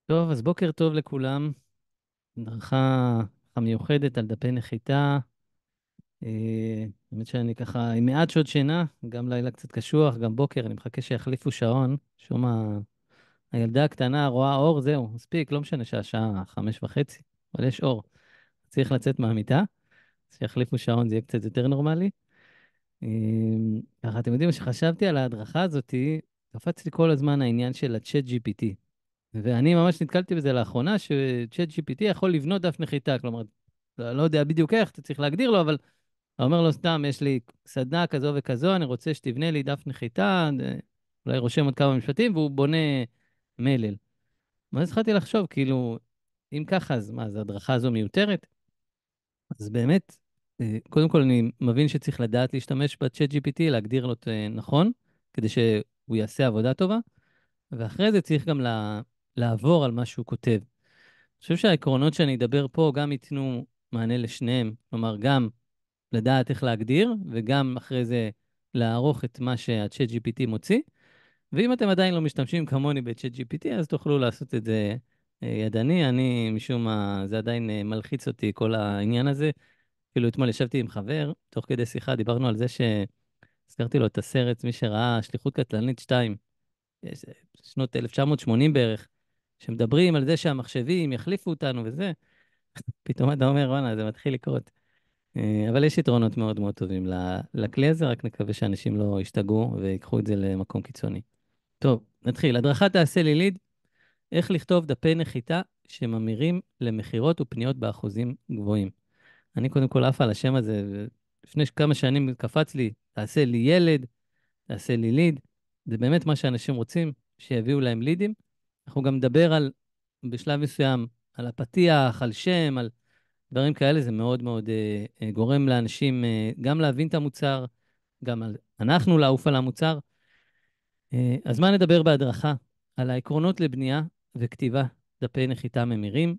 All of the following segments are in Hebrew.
טוב, אז בוקר טוב לכולם. הדרכה מיוחדת על דפי נחיתה. האמת שאני ככה עם מעט שעות שינה, גם לילה קצת קשוח, גם בוקר, אני מחכה שיחליפו שעון. שום הילדה הקטנה רואה אור, זהו, מספיק, לא משנה שהשעה 5:30, אבל יש אור. צריך לצאת מהמיטה, אז שיחליפו שעון, זה יהיה קצת יותר נורמלי. אה, ככה, אתם יודעים, כשחשבתי על ההדרכה הזאת, קפץ לי כל הזמן העניין של ה-Chat GPT. ואני ממש נתקלתי בזה לאחרונה, שצ'אט GPT יכול לבנות דף נחיתה, כלומר, לא יודע בדיוק איך, אתה צריך להגדיר לו, אבל אתה אומר לו סתם, יש לי סדנה כזו וכזו, אני רוצה שתבנה לי דף נחיתה, אולי רושם עוד כמה משפטים, והוא בונה מלל. ואז התחלתי לחשוב, כאילו, אם ככה, אז מה, אז ההדרכה הזו מיותרת? אז באמת, קודם כל אני מבין שצריך לדעת להשתמש בצ'אט GPT, להגדיר לו נכון, כדי שהוא יעשה עבודה טובה, ואחרי זה צריך גם לעבור על מה שהוא כותב. אני חושב שהעקרונות שאני אדבר פה גם ייתנו מענה לשניהם, כלומר, גם לדעת איך להגדיר, וגם אחרי זה לערוך את מה שה-Chat GPT מוציא. ואם אתם עדיין לא משתמשים כמוני ב-Chat GPT, אז תוכלו לעשות את זה ידני. אני, משום מה, זה עדיין מלחיץ אותי, כל העניין הזה. אפילו אתמול ישבתי עם חבר, תוך כדי שיחה דיברנו על זה שהזכרתי לו את הסרט, מי שראה שליחות קטלנית 2, שנות 1980 בערך, שמדברים על זה שהמחשבים יחליפו אותנו וזה. פתאום אתה אומר, וואלה, זה מתחיל לקרות. אבל יש יתרונות מאוד מאוד טובים לכלי הזה, רק נקווה שאנשים לא ישתגעו ויקחו את זה למקום קיצוני. טוב, נתחיל. הדרכת תעשה לי ליד, איך לכתוב דפי נחיתה שממירים למכירות ופניות באחוזים גבוהים. אני קודם כל עף על השם הזה, לפני כמה שנים קפץ לי, תעשה לי ילד, תעשה לי ליד. זה באמת מה שאנשים רוצים, שיביאו להם לידים. אנחנו גם נדבר בשלב מסוים, על הפתיח, על שם, על דברים כאלה. זה מאוד מאוד גורם לאנשים גם להבין את המוצר, גם אנחנו לעוף על המוצר. אז מה נדבר בהדרכה? על העקרונות לבנייה וכתיבה דפי נחיתה ממירים.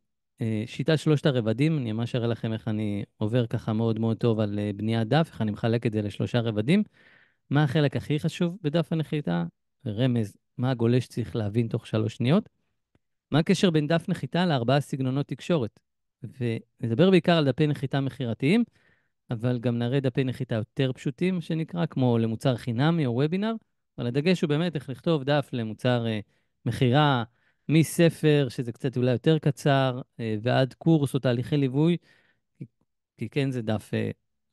שיטת שלושת הרבדים, אני ממש אראה לכם איך אני עובר ככה מאוד מאוד טוב על בניית דף, איך אני מחלק את זה לשלושה רבדים. מה החלק הכי חשוב בדף הנחיתה? רמז, מה הגולש צריך להבין תוך 3 שניות. מה הקשר בין דף נחיתה לארבעה סגנונות תקשורת? ונדבר בעיקר על דפי נחיתה מכירתיים, אבל גם נראה דפי נחיתה יותר פשוטים, שנקרא, כמו למוצר חינמי או וובינר, אבל הדגש הוא באמת איך לכתוב דף למוצר מכירה, מספר, שזה קצת אולי יותר קצר, ועד קורס או תהליכי ליווי, כי, כי כן, זה דף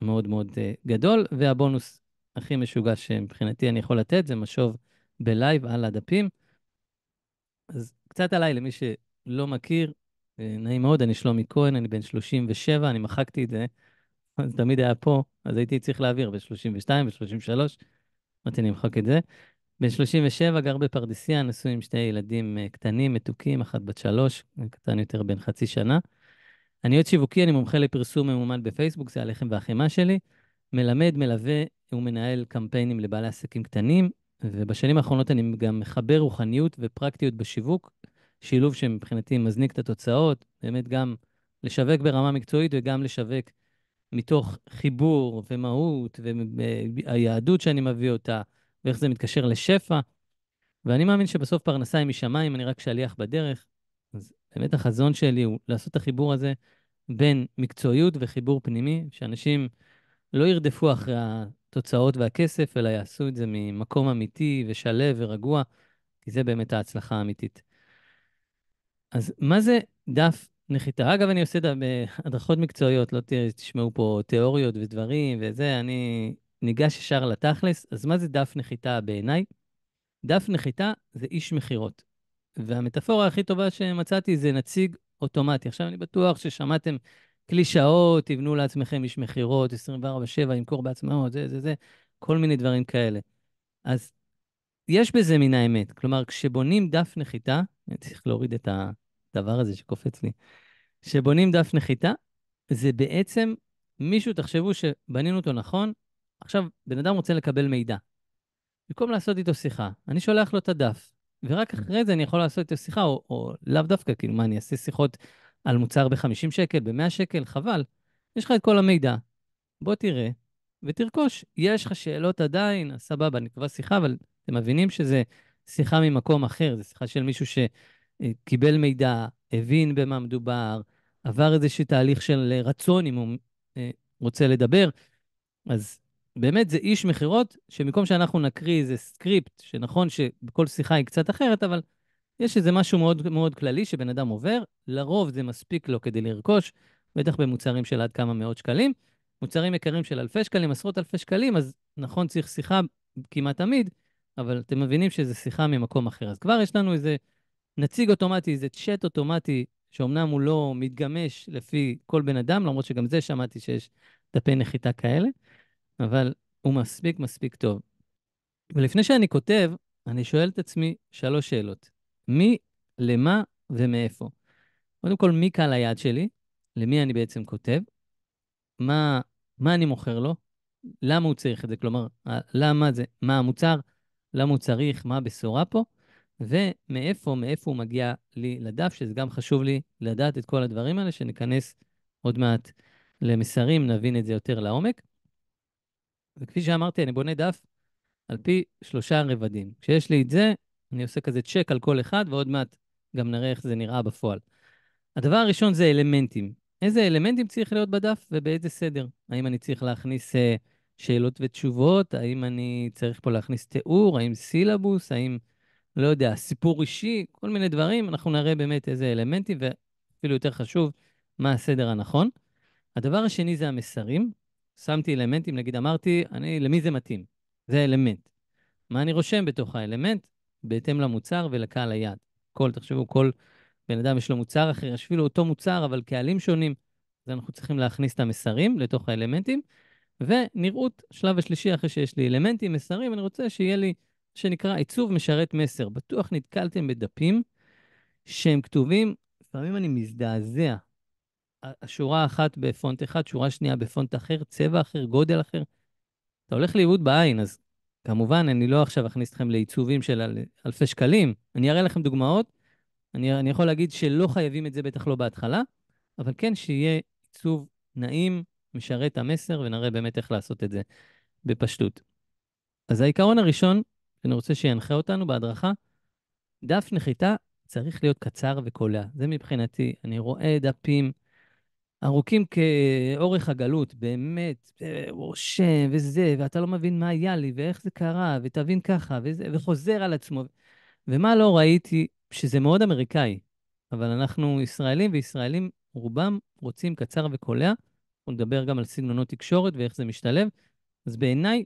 מאוד מאוד גדול, והבונוס הכי משוגע שמבחינתי אני יכול לתת, זה משוב בלייב על הדפים. אז קצת עליי, למי שלא מכיר, נעים מאוד, אני שלומי כהן, אני בן 37, אני מחקתי את זה, אז תמיד היה פה, אז הייתי צריך להעביר ב-32, ב-33, אמרתי, אני אמחק את זה. בן 37, גר בפרדסיה, נשוי עם שני ילדים קטנים, מתוקים, אחת בת 3, קטן יותר בן חצי שנה. אני עוד שיווקי, אני מומחה לפרסום ממומן בפייסבוק, זה הלחם והחימה שלי. מלמד, מלווה ומנהל קמפיינים לבעלי עסקים קטנים, ובשנים האחרונות אני גם מחבר רוחניות ופרקטיות בשיווק, שילוב שמבחינתי מזניק את התוצאות, באמת גם לשווק ברמה מקצועית וגם לשווק מתוך חיבור ומהות והיהדות שאני מביא אותה, ואיך זה מתקשר לשפע. ואני מאמין שבסוף פרנסה היא משמיים, אני רק שליח בדרך. אז באמת החזון שלי הוא לעשות את החיבור הזה בין מקצועיות וחיבור פנימי, שאנשים לא ירדפו אחרי התוצאות והכסף, אלא יעשו את זה ממקום אמיתי ושלב ורגוע, כי זה באמת ההצלחה האמיתית. אז מה זה דף נחיתה? אגב, אני עושה הדרכות מקצועיות, לא תשמעו פה תיאוריות ודברים וזה, אני ניגש ישר לתכלס. אז מה זה דף נחיתה בעיניי? דף נחיתה זה איש מכירות. והמטאפורה הכי טובה שמצאתי זה נציג אוטומטי. עכשיו אני בטוח ששמעתם קלישאות, תבנו לעצמכם איש מכירות, 24/7, ימכור בעצמו, זה, כל מיני דברים כאלה. אז יש בזה מן האמת. כלומר, כשבונים דף נחיתה, אני צריך להוריד את הדבר הזה שקופץ לי, כשבונים דף נחיתה, זה בעצם מישהו, תחשבו שבנינו אותו נכון, עכשיו בן אדם רוצה לקבל מידע. במקום לעשות איתו שיחה, אני שולח לו את הדף, ורק אחרי זה אני יכול לעשות איתו שיחה, או לאו דווקא, כאילו מה, אני אעשה שיחות על מוצר ב-50 שקל, ב-100 שקל, חבל. יש לך את כל המידע, בוא תראה ותרכוש. יש לך שאלות עדיין, אז סבבה, נקבע שיחה, אבל אתם מבינים שזה שיחה ממקום אחר, זו שיחה של מישהו קיבל מידע, הבין במה מדובר, עבר איזשהו תהליך של רצון אם הוא רוצה לדבר. אז באמת זה איש מכירות, שמקום שאנחנו נקריא איזה סקריפט, שנכון שבכל שיחה היא קצת אחרת, אבל יש איזה משהו מאוד מאוד כללי שבן אדם עובר, לרוב זה מספיק לו כדי לרכוש, בטח במוצרים של עד כמה מאות שקלים. מוצרים יקרים של אלפי שקלים, עשרות אלפי שקלים, אז נכון צריך שיחה כמעט תמיד, אבל אתם מבינים שזה שיחה ממקום אחר. אז כבר יש לנו איזה נציג אוטומטי, איזה צ'אט אוטומטי, שאומנם הוא לא מתגמש לפי כל בן אדם, למרות שגם זה שמעתי שיש דפי נחיתה כאלה, אבל הוא מספיק מספיק טוב. ולפני שאני כותב, אני שואל את עצמי 3 שאלות. מי, למה ומאיפה? קודם כל, מי קהל היעד שלי? למי אני בעצם כותב? מה, מה אני מוכר לו? למה הוא צריך את זה? כלומר, למה זה, מה המוצר? למה הוא צריך? מה הבשורה פה? מאיפה הוא מגיע לי לדף, שזה גם חשוב לי לדעת את כל הדברים האלה, שניכנס עוד מעט למסרים, נבין את זה יותר לעומק. וכפי שאמרתי, אני בונה דף על פי 3 רבדים. כשיש לי את זה, אני עושה כזה צ'ק על כל אחד, ועוד מעט גם נראה איך זה נראה בפועל. הדבר הראשון זה אלמנטים. איזה אלמנטים צריך להיות בדף ובאיזה סדר? האם אני צריך להכניס שאלות ותשובות? האם אני צריך פה להכניס תיאור? האם סילבוס? האם, לא יודע, סיפור אישי? כל מיני דברים. אנחנו נראה באמת איזה אלמנטים, ואפילו יותר חשוב, מה הסדר הנכון. הדבר השני זה המסרים. שמתי אלמנטים, נגיד אמרתי, למי זה מתאים? זה אלמנט. מה אני רושם בתוך האלמנט? בהתאם למוצר ולקהל היעד. תחשבו, כל בן אדם יש לו מוצר אחר, יש אפילו אותו מוצר, אבל קהלים שונים. אז אנחנו צריכים להכניס את המסרים לתוך האלמנטים, ונראות, שלב השלישי, אחרי שיש לי אלמנטים, מסרים, אני רוצה שיהיה לי, שנקרא עיצוב משרת מסר. בטוח נתקלתם בדפים שהם כתובים, לפעמים אני מזדעזע. השורה האחת בפונט אחד, שורה שנייה בפונט אחר, צבע אחר, גודל אחר. אתה הולך לאיבוד בעין, אז כמובן, אני לא עכשיו אכניס אתכם לעיצובים של אלפי שקלים. אני אראה לכם דוגמאות. אני יכול להגיד שלא חייבים את זה, בטח לא בהתחלה, אבל כן שיהיה עיצוב נעים, משרת המסר, ונראה באמת איך לעשות את זה בפשטות. אז העיקרון הראשון, שאני רוצה שינחה אותנו בהדרכה, דף נחיתה צריך להיות קצר וקולע. זה מבחינתי. אני רואה דפים ארוכים כאורך הגלות, באמת, הוא רושם וזה, ואתה לא מבין מה היה לי, ואיך זה קרה, ותבין ככה, וזה, וחוזר על עצמו. ומה לא ראיתי, שזה מאוד אמריקאי, אבל אנחנו ישראלים, וישראלים רובם רוצים קצר וקולע. אנחנו נדבר גם על סגנונות תקשורת ואיך זה משתלב. אז בעיניי,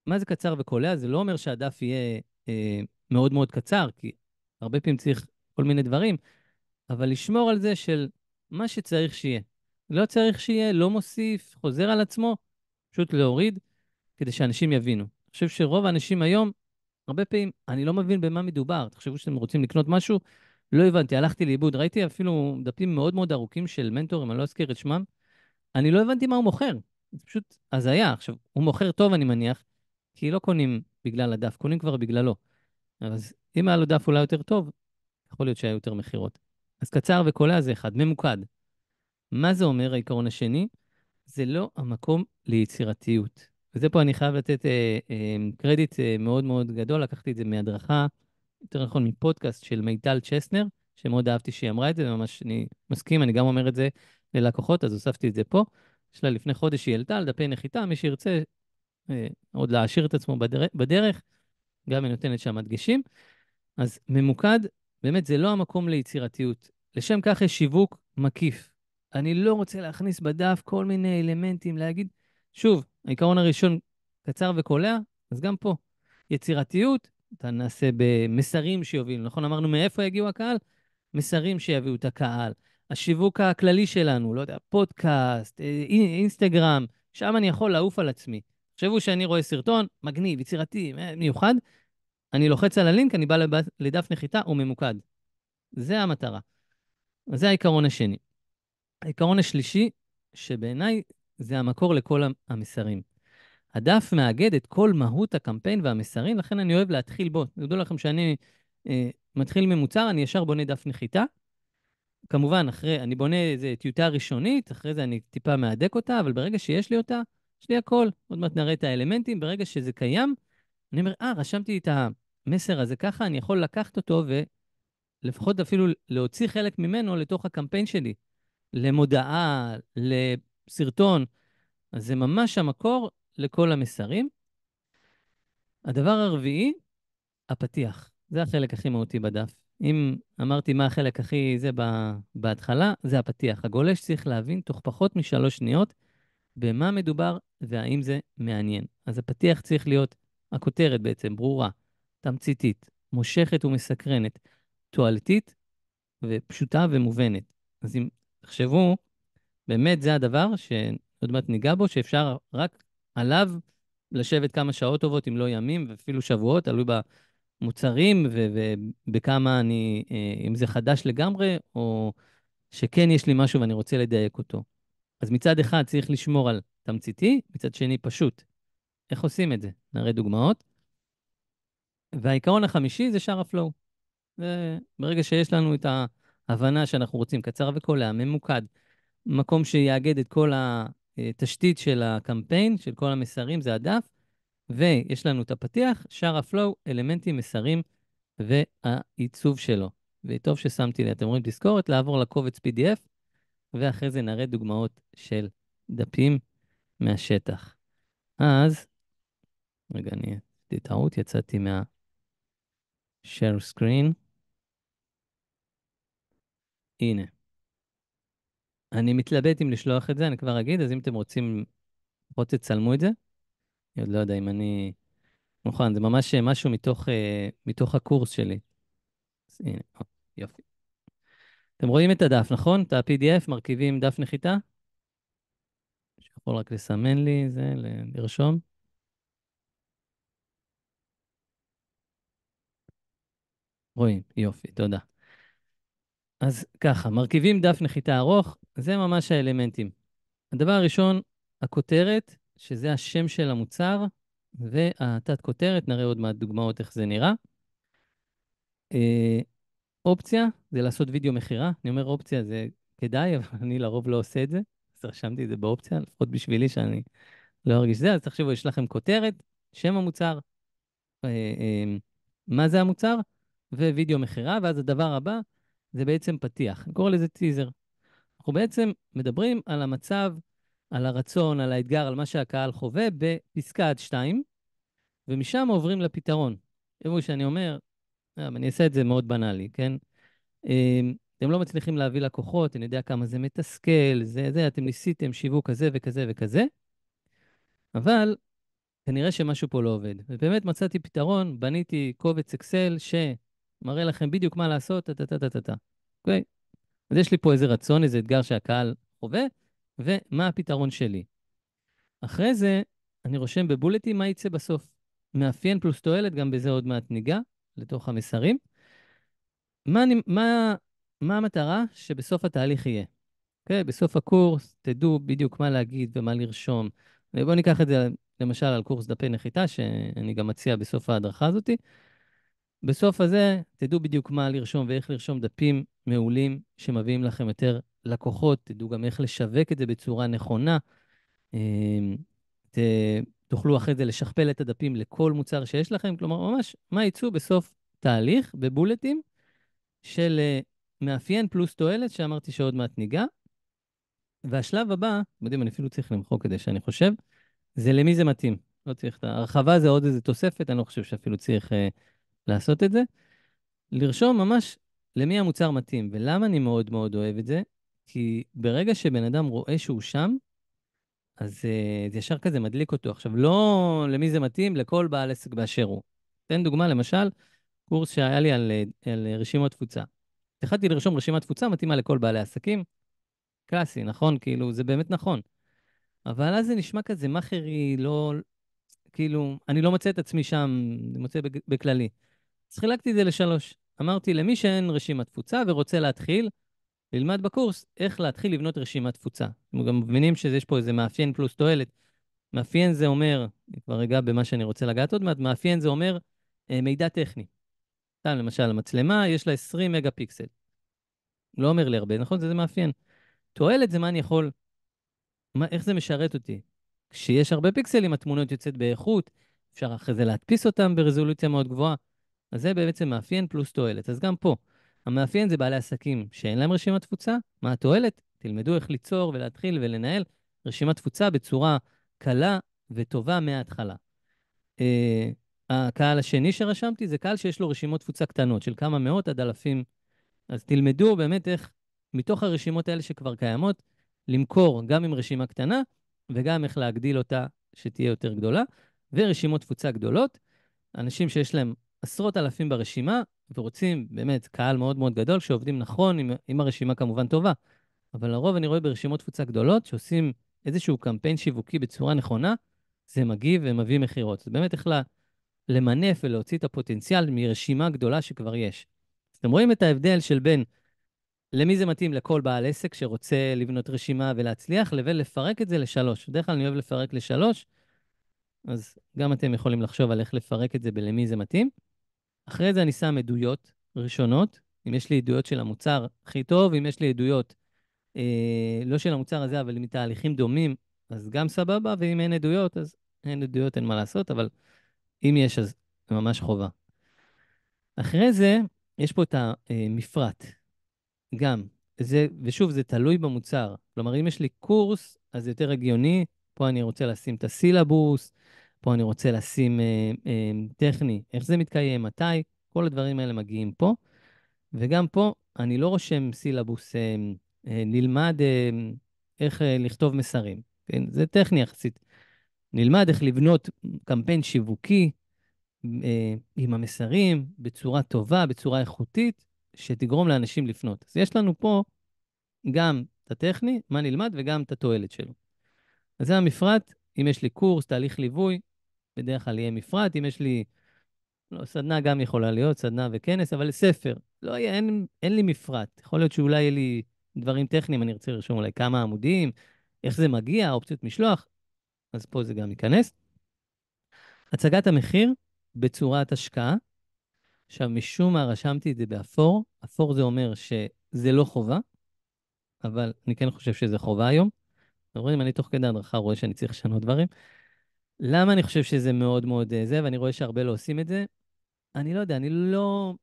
מה זה קצר וקולע? זה לא אומר שהדף יהיה מאוד מאוד קצר, כי הרבה פעמים צריך כל מיני דברים, אבל לשמור על זה של מה שצריך שיהיה. לא צריך שיהיה, לא מוסיף, חוזר על עצמו, פשוט להוריד, כדי שאנשים יבינו. אני חושב שרוב האנשים היום, הרבה פעמים, אני לא מבין במה מדובר. תחשבו שאתם רוצים לקנות משהו, לא הבנתי, הלכתי לאיבוד. ראיתי אפילו דפים מאוד מאוד ארוכים של מנטורים, אני לא אזכיר את שמם. אני לא הבנתי מה הוא מוכר. זה פשוט הזיה. עכשיו, הוא מוכר טוב, אני מניח, כי לא קונים בגלל הדף, קונים כבר בגללו. אז אם היה לו דף אולי יותר טוב, יכול להיות שהיה יותר מכירות. אז קצר וקולע זה אחד, ממוקד. מה זה אומר, העיקרון השני? זה לא המקום ליצירתיות. וזה פה אני חייב לתת קרדיט מאוד מאוד גדול, לקחתי את זה מהדרכה, יותר נכון מפודקאסט של מיטל צ'סנר, שמאוד אהבתי שהיא אמרה את זה, וממש אני מסכים, אני גם אומר את זה ללקוחות, אז הוספתי את זה פה. יש לה לפני חודש היא העלתה על דפי נחיתה, מי שירצה עוד להעשיר את עצמו בדרך, גם היא נותנת שם הדגשים. אז ממוקד, באמת זה לא המקום ליצירתיות. לשם כך יש שיווק מקיף. אני לא רוצה להכניס בדף כל מיני אלמנטים, להגיד, שוב, העיקרון הראשון קצר וקולע, אז גם פה. יצירתיות, אתה נעשה במסרים שיובילו. נכון, אמרנו מאיפה יגיעו הקהל? מסרים שיביאו את הקהל. השיווק הכללי שלנו, לא יודע, פודקאסט, אינסטגרם, שם אני יכול לעוף על עצמי. תחשבו שאני רואה סרטון, מגניב, יצירתי, מיוחד, אני לוחץ על הלינק, אני בא לדף נחיתה, הוא ממוקד. זה המטרה. אז זה העיקרון השני. העיקרון השלישי, שבעיניי זה המקור לכל המסרים. הדף מאגד את כל מהות הקמפיין והמסרים, לכן אני אוהב להתחיל בו. תדעו לכם שאני מתחיל ממוצר, אני ישר בונה דף נחיתה. כמובן, אני בונה איזו טיוטה ראשונית, אחרי זה אני טיפה מהדק אותה, אבל ברגע שיש לי אותה, יש לי הכל. עוד מעט נראה את האלמנטים, ברגע שזה קיים, אני אומר, רשמתי את המסר הזה ככה, אני יכול לקחת אותו לפחות אפילו להוציא חלק ממנו לתוך הקמפיין שלי, למודעה, לסרטון. אז זה ממש המקור לכל המסרים. הדבר הרביעי, הפתיח. זה החלק הכי מהותי בדף. אם אמרתי מה החלק הכי זה בהתחלה, זה הפתיח. הגולש צריך להבין תוך פחות משלוש שניות במה מדובר והאם זה מעניין. אז הפתיח צריך להיות, הכותרת בעצם, ברורה, תמציתית, מושכת ומסקרנת, תועלתית ופשוטה ומובנת. אז אם תחשבו, באמת זה הדבר שעוד מעט ניגע בו, שאפשר רק עליו לשבת כמה שעות טובות, אם לא ימים ואפילו שבועות, תלוי במוצרים ובכמה אני, אם זה חדש לגמרי, או שכן יש לי משהו ואני רוצה לדייק אותו. אז מצד אחד צריך לשמור על תמציתי, מצד שני פשוט. איך עושים את זה? נראה דוגמאות. והעיקרון החמישי זה שער הפלואו. ברגע שיש לנו את ההבנה שאנחנו רוצים קצר וקולע, ממוקד, מקום שיאגד את כל התשתית של הקמפיין, של כל המסרים, זה הדף, ויש לנו את הפתיח, שער הפלואו, אלמנטים, מסרים והעיצוב שלו. וטוב ששמתי לי, אתם רואים תזכורת, לעבור לקובץ PDF, ואחרי זה נראה דוגמאות של דפים מהשטח. אז, רגע, אני עשיתי טעות, יצאתי מה-share screen. הנה. אני מתלבט אם לשלוח את זה, אני כבר אגיד, אז אם אתם רוצים, לפחות תצלמו את זה. אני עוד לא יודע אם אני מוכן, זה ממש משהו מתוך הקורס שלי. אז הנה, יופי. אתם רואים את הדף, נכון? את ה-PDF, מרכיבים דף נחיתה? שיכול רק לסמן לי זה, לרשום. רואים, יופי, תודה. אז ככה, מרכיבים דף נחיתה ארוך, זה ממש האלמנטים. הדבר הראשון, הכותרת, שזה השם של המוצר, והתת כותרת, נראה עוד מעט דוגמאות איך זה נראה. אופציה, זה לעשות וידאו מכירה. אני אומר אופציה, זה כדאי, אבל אני לרוב לא עושה את זה. אז רשמתי את זה באופציה, לפחות בשבילי שאני לא ארגיש זה. אז תחשבו, יש לכם כותרת, שם המוצר, אה, מה זה המוצר, ווידאו מכירה, ואז הדבר הבא זה בעצם פתיח. אני קורא לזה טיזר. אנחנו בעצם מדברים על המצב, על הרצון, על האתגר, על מה שהקהל חווה בפסקה עד 2, ומשם עוברים לפתרון. תראו שאני אומר, אני אעשה את זה מאוד בנאלי, כן? אתם לא מצליחים להביא לקוחות, אני יודע כמה זה מתסכל, אתם ניסיתם שיווק כזה וכזה וכזה, אבל כנראה שמשהו פה לא עובד. ובאמת מצאתי פתרון, בניתי קובץ אקסל שמראה לכם בדיוק מה לעשות, טה-טה-טה-טה-טה. אוקיי? אז יש לי פה איזה רצון, איזה אתגר שהקהל חווה, ומה הפתרון שלי. אחרי זה, אני רושם בבולטים מה יצא בסוף. מאפיין פלוס תועלת, גם בזה עוד מעט ניגע, לתוך המסרים. מה המטרה? שבסוף התהליך יהיה. אוקיי? בסוף הקורס תדעו בדיוק מה להגיד ומה לרשום. ובואו ניקח את זה למשל על קורס דפי נחיתה, שאני גם מציע בסוף ההדרכה הזאת. בסוף הזה תדעו בדיוק מה לרשום ואיך לרשום דפים מעולים שמביאים לכם יותר לקוחות. תדעו גם איך לשווק את זה בצורה נכונה. ת... תוכלו אחרי זה לשכפל את הדפים לכל מוצר שיש לכם. כלומר, ממש מה יצאו בסוף תהליך בבולטים של מאפיין פלוס תועלת, שאמרתי שעוד מעט ניגע. והשלב הבא, אתם יודעים, אני אפילו צריך למחוק כדי שאני חושב, זה למי זה מתאים. לא צריך את ההרחבה, זה עוד איזה תוספת, אני לא חושב שאפילו צריך לעשות את זה. לרשום ממש למי המוצר מתאים. ולמה אני מאוד מאוד אוהב את זה? כי ברגע שבן אדם רואה שהוא שם, אז זה ישר כזה מדליק אותו. עכשיו, לא למי זה מתאים, לכל בעל עסק באשר הוא. אתן דוגמה, למשל, קורס שהיה לי על רשימות תפוצה. התחלתי לרשום רשימת תפוצה מתאימה לכל בעלי עסקים. קלאסי, נכון? כאילו, זה באמת נכון. אבל אז זה נשמע כזה מאכרי, לא, כאילו, אני לא מוצא את עצמי שם, אני מוצא בכללי. אז חילקתי את זה לשלוש. אמרתי, למי שאין רשימת תפוצה ורוצה להתחיל, ללמד בקורס איך להתחיל לבנות רשימת תפוצה. אתם גם מבינים שיש פה איזה מאפיין פלוס תועלת. מאפיין זה אומר, אני כבר אגע במה שאני רוצה לגעת עוד מעט, מאפיין זה אומר מידע טכני. סתם, למשל, המצלמה, יש לה 20 מגה פיקסל. לא אומר לי הרבה, נכון? זה מאפיין. תועלת זה מה אני יכול, איך זה משרת אותי. כשיש הרבה פיקסלים, התמונות יוצאת באיכות, אפשר אחרי זה להדפיס אותם ברזולוציה מאוד גבוהה. אז זה בעצם מאפיין פלוס תועלת. אז גם פה, המאפיין זה בעלי עסקים שאין להם רשימת תפוצה. מה התועלת? תלמדו איך ליצור ולהתחיל ולנהל רשימת תפוצה בצורה קלה וטובה מההתחלה. אה, הקהל השני שרשמתי זה קהל שיש לו רשימות תפוצה קטנות, של כמה מאות עד אלפים. אז תלמדו באמת איך, מתוך הרשימות האלה שכבר קיימות, למכור גם עם רשימה קטנה, וגם איך להגדיל אותה שתהיה יותר גדולה, ורשימות תפוצה גדולות. אנשים שיש להם עשרות אלפים ברשימה, ורוצים באמת קהל מאוד מאוד גדול, שעובדים נכון, עם הרשימה כמובן טובה. אבל לרוב אני רואה ברשימות תפוצה גדולות, שעושים איזשהו קמפיין שיווקי בצורה נכונה, זה מגיב ומביא מכירות. זה באמת איך למנף ולהוציא את הפוטנציאל מרשימה גדולה שכבר יש. אז אתם רואים את ההבדל של בין למי זה מתאים לכל בעל עסק שרוצה לבנות רשימה ולהצליח, לבין לפרק את זה לשלוש. בדרך כלל אני אוהב לפרק לשלוש, אז גם אתם יכולים לחשוב על איך לפרק את זה בלמי זה מתאים. אחרי זה אני שם עדויות ראשונות. אם יש לי עדויות של המוצר, הכי טוב. אם יש לי עדויות, לא של המוצר הזה, אבל מתהליכים דומים, אז גם סבבה. ואם אין עדויות, אז אין עדויות, אין מה לעשות, אבל אם יש, אז זה ממש חובה. אחרי זה, יש פה את המפרט. גם, ושוב, זה תלוי במוצר. כלומר, אם יש לי קורס, אז זה יותר הגיוני. פה אני רוצה לשים את הסילבוס, פה אני רוצה לשים טכני, איך זה מתקיים, מתי, כל הדברים האלה מגיעים פה. וגם פה אני לא רושם סילבוס, נלמד איך לכתוב מסרים. כן? זה טכני יחסית. נלמד איך לבנות קמפיין שיווקי עם המסרים בצורה טובה, בצורה איכותית, שתגרום לאנשים לפנות. אז יש לנו פה גם את הטכני, מה נלמד, וגם את התועלת שלו. אז זה המפרט. אם יש לי קורס, תהליך ליווי, בדרך כלל יהיה מפרט. אם יש לי, לא, סדנה גם יכולה להיות, סדנה וכנס, אבל ספר. לא יהיה, אין לי מפרט. יכול להיות שאולי יהיה לי דברים טכניים, אני ארצה לרשום אולי כמה עמודים, איך זה מגיע, אופציות משלוח, אז פה זה גם ייכנס. הצגת המחיר בצורת השקעה. עכשיו, משום מה רשמתי את זה באפור. אפור זה אומר שזה לא חובה, אבל אני כן חושב שזה חובה היום. אתם רואים, אני תוך כדי הדרכה רואה שאני צריך לשנות דברים. למה אני חושב שזה מאוד מאוד זה, ואני רואה שהרבה לא עושים את זה? אני לא יודע,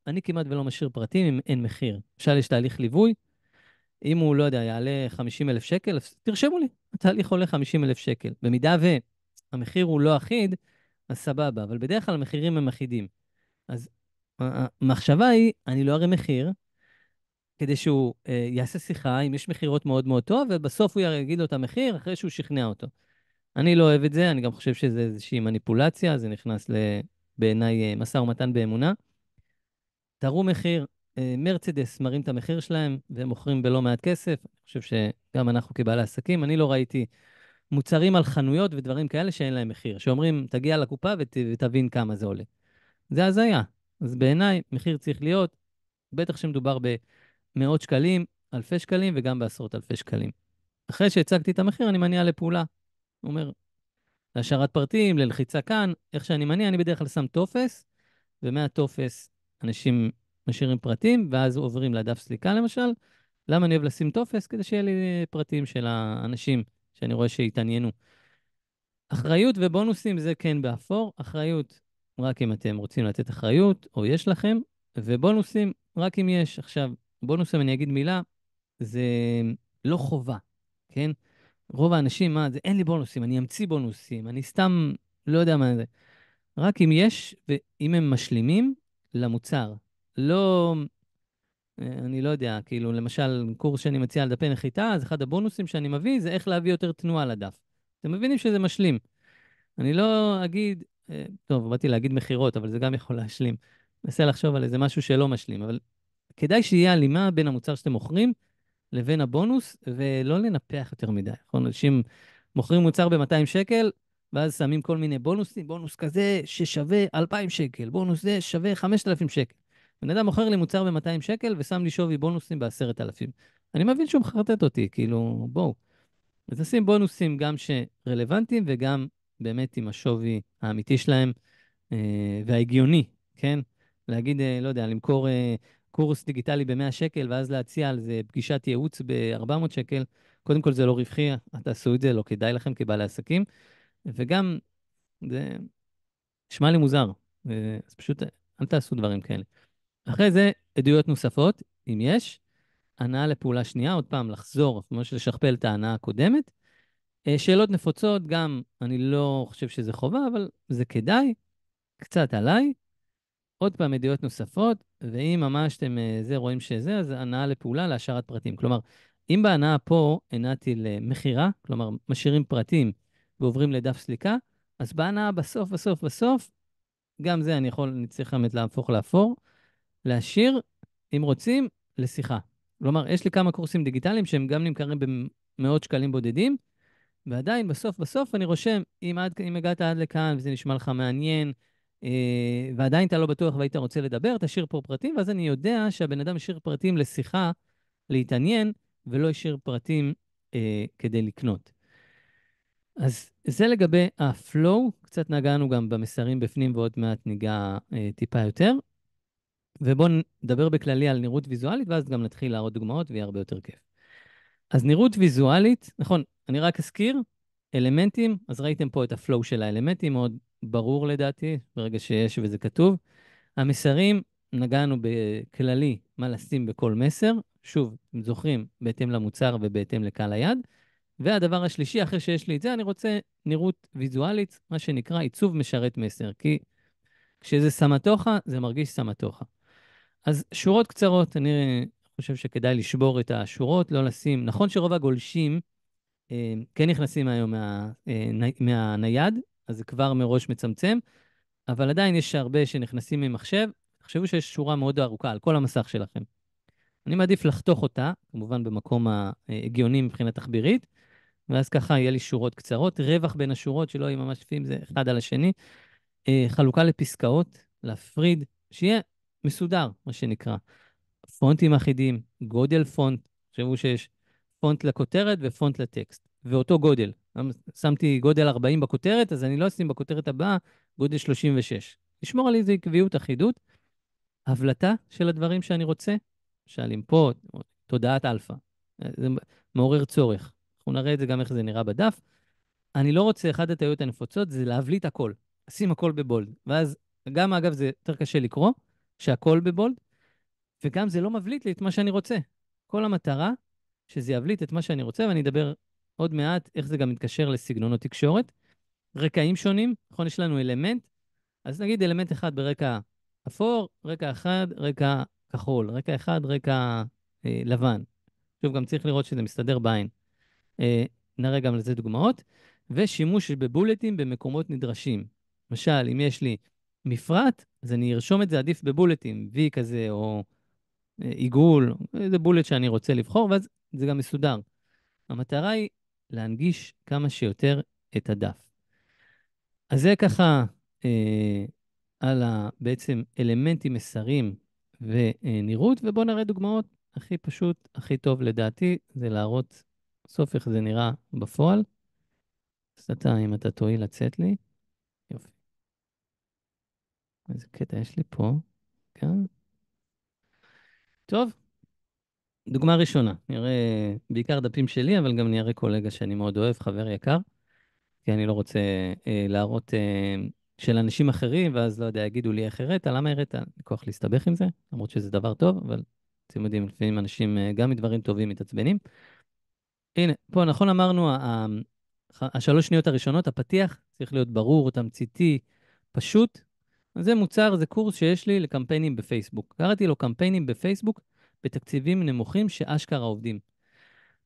אני כמעט ולא משאיר פרטים אם אין מחיר. למשל, יש תהליך ליווי, אם הוא, לא יודע, יעלה 50,000 שקל, אז תרשמו לי, התהליך עולה 50,000 שקל. במידה והמחיר הוא לא אחיד, אז סבבה, אבל בדרך כלל המחירים הם אחידים. אז המחשבה היא, אני לא אראה מחיר, כדי שהוא יעשה שיחה, אם יש מחירות מאוד מאוד טוב, ובסוף הוא יגיד לו את המחיר אחרי שהוא שכנע אותו. אני לא אוהב את זה, אני גם חושב שזה איזושהי מניפולציה, זה נכנס בעיניי משא ומתן באמונה. תראו מחיר, מרצדס מראים את המחיר שלהם, והם מוכרים בלא מעט כסף. אני חושב שגם אנחנו כבעלי עסקים, אני לא ראיתי מוצרים על חנויות ודברים כאלה שאין להם מחיר, שאומרים, תגיע לקופה ותבין כמה זה עולה. זה הזיה. אז בעיניי, מחיר צריך להיות, בטח שמדובר במאות שקלים, אלפי שקלים, וגם בעשרות אלפי שקלים. אחרי שהצגתי את המחיר, אני מניע לפעולה. הוא אומר, להשארת פרטים, ללחיצה כאן, איך שאני מניע, אני בדרך כלל שם טופס, ומהטופס אנשים משאירים פרטים, ואז עוברים לדף סליקה למשל. למה אני אוהב לשים טופס? כדי שיהיה לי פרטים של האנשים שאני רואה שהתעניינו. אחריות ובונוסים זה כן באפור. אחריות רק אם אתם רוצים לתת אחריות, או יש לכם, ובונוסים רק אם יש. עכשיו, בונוסים, אני אגיד מילה, זה לא חובה, כן? רוב האנשים, מה זה, אין לי בונוסים, אני אמציא בונוסים, אני סתם לא יודע מה זה. רק אם יש, ואם הם משלימים למוצר. לא, אני לא יודע, כאילו, למשל, קורס שאני מציע על דפי נחיתה, אז אחד הבונוסים שאני מביא זה איך להביא יותר תנועה לדף. אתם מבינים שזה משלים. אני לא אגיד, טוב, באתי להגיד מחירות, אבל זה גם יכול להשלים. מנסה לחשוב על איזה משהו שלא משלים, אבל כדאי שיהיה הלימה בין המוצר שאתם מוכרים לבין הבונוס, ולא לנפח יותר מדי. נכון? אנשים מוכרים מוצר ב-200 שקל, ואז שמים כל מיני בונוסים, בונוס כזה ששווה 2,000 שקל, בונוס זה שווה 5,000 שקל. בן אדם מוכר לי מוצר ב-200 שקל, ושם לי שווי בונוסים ב10,000. אני מבין שהוא מחרטט אותי, כאילו, בואו. אז נשים בונוסים גם שרלוונטיים, וגם באמת עם השווי האמיתי שלהם, וההגיוני, כן? להגיד, לא יודע, למכור קורס דיגיטלי ב-100 שקל, ואז להציע על זה פגישת ייעוץ ב-400 שקל, קודם כל זה לא רווחי, אל תעשו את זה, לא כדאי לכם כבעלי עסקים, וגם, זה נשמע לי מוזר, אז פשוט אל תעשו דברים כאלה. אחרי זה, עדויות נוספות, אם יש, הנעה לפעולה שנייה, עוד פעם לחזור, ממש לשכפל את ההנעה הקודמת. שאלות נפוצות, גם אני לא חושב שזה חובה, אבל זה כדאי, קצת עליי. עוד פעם עדויות נוספות, ואם ממש אתם זה רואים שזה, אז הנעה לפעולה להשארת פרטים. כלומר, אם בהנעה פה הנעתי למכירה, כלומר, משאירים פרטים ועוברים לדף סליקה, אז בהנעה בסוף, בסוף, בסוף, גם זה אני צריך באמת להפוך לאפור, להשאיר, אם רוצים, לשיחה. כלומר, יש לי כמה קורסים דיגיטליים שהם גם נמכרים במאות שקלים בודדים, ועדיין, בסוף בסוף אני רושם, אם הגעת עד לכאן וזה נשמע לך מעניין, ועדיין אתה לא בטוח והיית רוצה לדבר, תשאיר פה פרטים, ואז אני יודע שהבן אדם השאיר פרטים לשיחה, להתעניין, ולא השאיר פרטים כדי לקנות. אז זה לגבי הפלואו, קצת נגענו גם במסרים בפנים ועוד מעט ניגע טיפה יותר, ובואו נדבר בכללי על נראות ויזואלית, ואז גם נתחיל להראות דוגמאות ויהיה הרבה יותר כיף. אז נראות ויזואלית, נכון, אני רק אזכיר, אלמנטים, אז ראיתם פה את הפלואו של האלמנטים, מאוד ברור לדעתי, ברגע שיש וזה כתוב. המסרים, נגענו בכללי מה לשים בכל מסר, שוב, אתם זוכרים, בהתאם למוצר ובהתאם לקהל היעד. והדבר השלישי, אחרי שיש לי את זה, אני רוצה נראות ויזואלית, מה שנקרא עיצוב משרת מסר, כי כשזה סמטוחה, זה מרגיש סמטוחה. אז שורות קצרות, אני חושב שכדאי לשבור את השורות, לא לשים, נכון שרוב הגולשים כן נכנסים היום מהנייד, אז זה כבר מראש מצמצם, אבל עדיין יש הרבה שנכנסים ממחשב, תחשבו שיש שורה מאוד ארוכה על כל המסך שלכם. אני מעדיף לחתוך אותה, כמובן במקום ההגיוני מבחינה תחבירית, ואז ככה יהיה לי שורות קצרות, רווח בין השורות שלא יהיו ממש שפים, זה אחד על השני, חלוקה לפסקאות, להפריד, שיהיה מסודר, מה שנקרא. פונטים אחידים, גודל פונט, תחשבו שיש פונט לכותרת ופונט לטקסט, ואותו גודל. שמתי גודל 40 בכותרת, אז אני לא אשים בכותרת הבאה גודל 36. לשמור על איזו עקביות, אחידות, הבלטה של הדברים שאני רוצה, למשל עם פה, תודעת אלפא. זה מעורר צורך. אנחנו נראה את זה גם איך זה נראה בדף. אני לא רוצה, אחת הטעויות הנפוצות זה להבליט הכל, לשים הכל בבולד. ואז גם, אגב, זה יותר קשה לקרוא, שהכל בבולד, וגם זה לא מבליט לי את מה שאני רוצה. כל המטרה, שזה יבליט את מה שאני רוצה, ואני אדבר עוד מעט איך זה גם מתקשר לסגנונות תקשורת. רקעים שונים, נכון, יש לנו אלמנט, אז נגיד אלמנט אחד ברקע אפור, רקע אחד, רקע כחול, רקע אחד, רקע לבן. שוב, גם צריך לראות שזה מסתדר בעין. נראה גם לזה דוגמאות. ושימוש בבולטים במקומות נדרשים. למשל, אם יש לי מפרט, אז אני ארשום את זה עדיף בבולטים, V כזה, או עיגול, איזה בולט שאני רוצה לבחור, ואז זה גם מסודר. המטרה היא להנגיש כמה שיותר את הדף. אז זה ככה על בעצם אלמנטים, מסרים ונראות, ובואו נראה דוגמאות. הכי פשוט, הכי טוב לדעתי, זה להראות בסוף איך זה נראה בפועל. אז אם אתה תואיל לצאת לי. יופי. איזה קטע יש לי פה. כן. טוב, דוגמה ראשונה. נראה בעיקר דפים שלי, אבל גם נראה קולגה שאני מאוד אוהב, חבר יקר. כי אני לא רוצה להראות של אנשים אחרים, ואז לא יודע, יגידו לי איך הראת, למה הראת? אין לי כוח להסתבך עם זה, למרות שזה דבר טוב, אבל אתם יודעים, לפעמים אנשים גם מדברים טובים מתעצבנים. הנה, פה נכון אמרנו, השלוש שניות הראשונות, הפתיח צריך להיות ברור, תמציתי, פשוט. אז זה מוצר, זה קורס שיש לי לקמפיינים בפייסבוק. קראתי לו קמפיינים בפייסבוק בתקציבים נמוכים שאשכרה עובדים.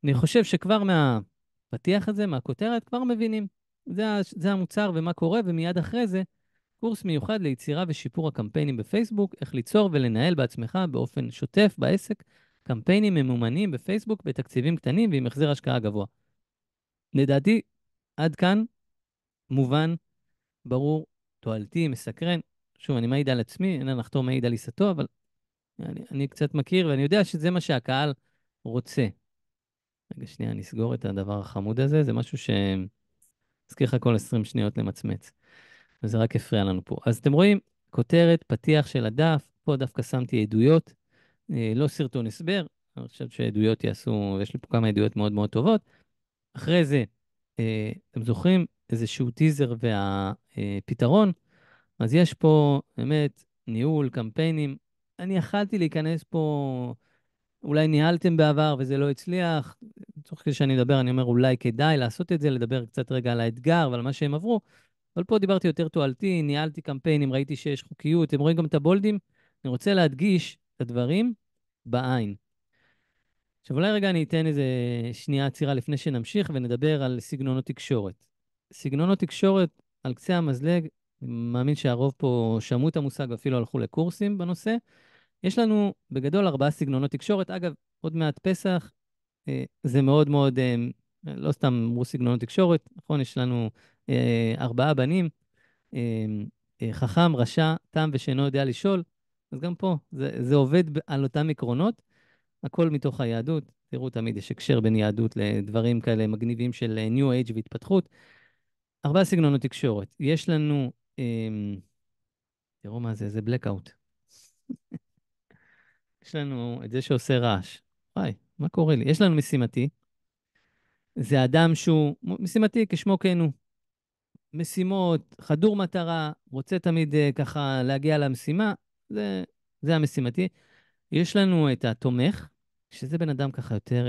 אני חושב שכבר מהפתיח הזה, מהכותרת, כבר מבינים. זה המוצר ומה קורה, ומיד אחרי זה, קורס מיוחד ליצירה ושיפור הקמפיינים בפייסבוק, איך ליצור ולנהל בעצמך באופן שוטף בעסק, קמפיינים ממומנים בפייסבוק בתקציבים קטנים ועם החזר השקעה גבוה. לדעתי, עד כאן מובן, ברור, תועלתי, מסקרן. שוב, אני מעיד על עצמי, אין לחתור מעיד על עיסתו, אבל אני קצת מכיר ואני יודע שזה מה שהקהל רוצה. רגע, שנייה, נסגור את הדבר החמוד הזה, זה משהו שמזכיר לך כל 20 שניות למצמץ. וזה רק הפריע לנו פה. אז אתם רואים, כותרת, פתיח של הדף, פה דווקא שמתי עדויות, לא סרטון הסבר, אני חושב שעדויות יעשו, יש לי פה כמה עדויות מאוד מאוד טובות. אחרי זה, אתם זוכרים איזשהו טיזר והפתרון, אז יש פה באמת ניהול, קמפיינים, אני יכלתי להיכנס פה, אולי ניהלתם בעבר וזה לא הצליח. תוך כדי שאני מדבר, אני אומר, אולי כדאי לעשות את זה, לדבר קצת רגע על האתגר ועל מה שהם עברו, אבל פה דיברתי יותר תועלתי, ניהלתי קמפיינים, ראיתי שיש חוקיות, אתם רואים גם את הבולדים. אני רוצה להדגיש את הדברים בעין. עכשיו אולי רגע אני אתן איזה שנייה עצירה לפני שנמשיך ונדבר על סגנונות תקשורת. סגנונות תקשורת על קצה המזלג, אני מאמין שהרוב פה שמעו את המושג ואפילו הלכו לקורסים בנושא. יש לנו בגדול 4 סגנונות תקשורת. אגב, עוד מעט פסח, זה מאוד מאוד, לא סתם אמרו סגנונות תקשורת, נכון? יש לנו 4 בנים, אה, חכם, רשע, תם ושאינו יודע לשאול. אז גם פה, זה עובד על אותם עקרונות. הכל מתוך היהדות. תראו, תמיד יש הקשר בין יהדות לדברים כאלה מגניבים של New Age והתפתחות. 4 סגנונות תקשורת. יש לנו, תראו מה זה, זה blackout. יש לנו את זה שעושה רעש. וואי, מה קורה לי? יש לנו משימתי. זה אדם שהוא משימתי כשמו כן הוא. משימות, חדור מטרה, רוצה תמיד ככה להגיע למשימה. זה, זה המשימתי. יש לנו את התומך, שזה בן אדם ככה יותר,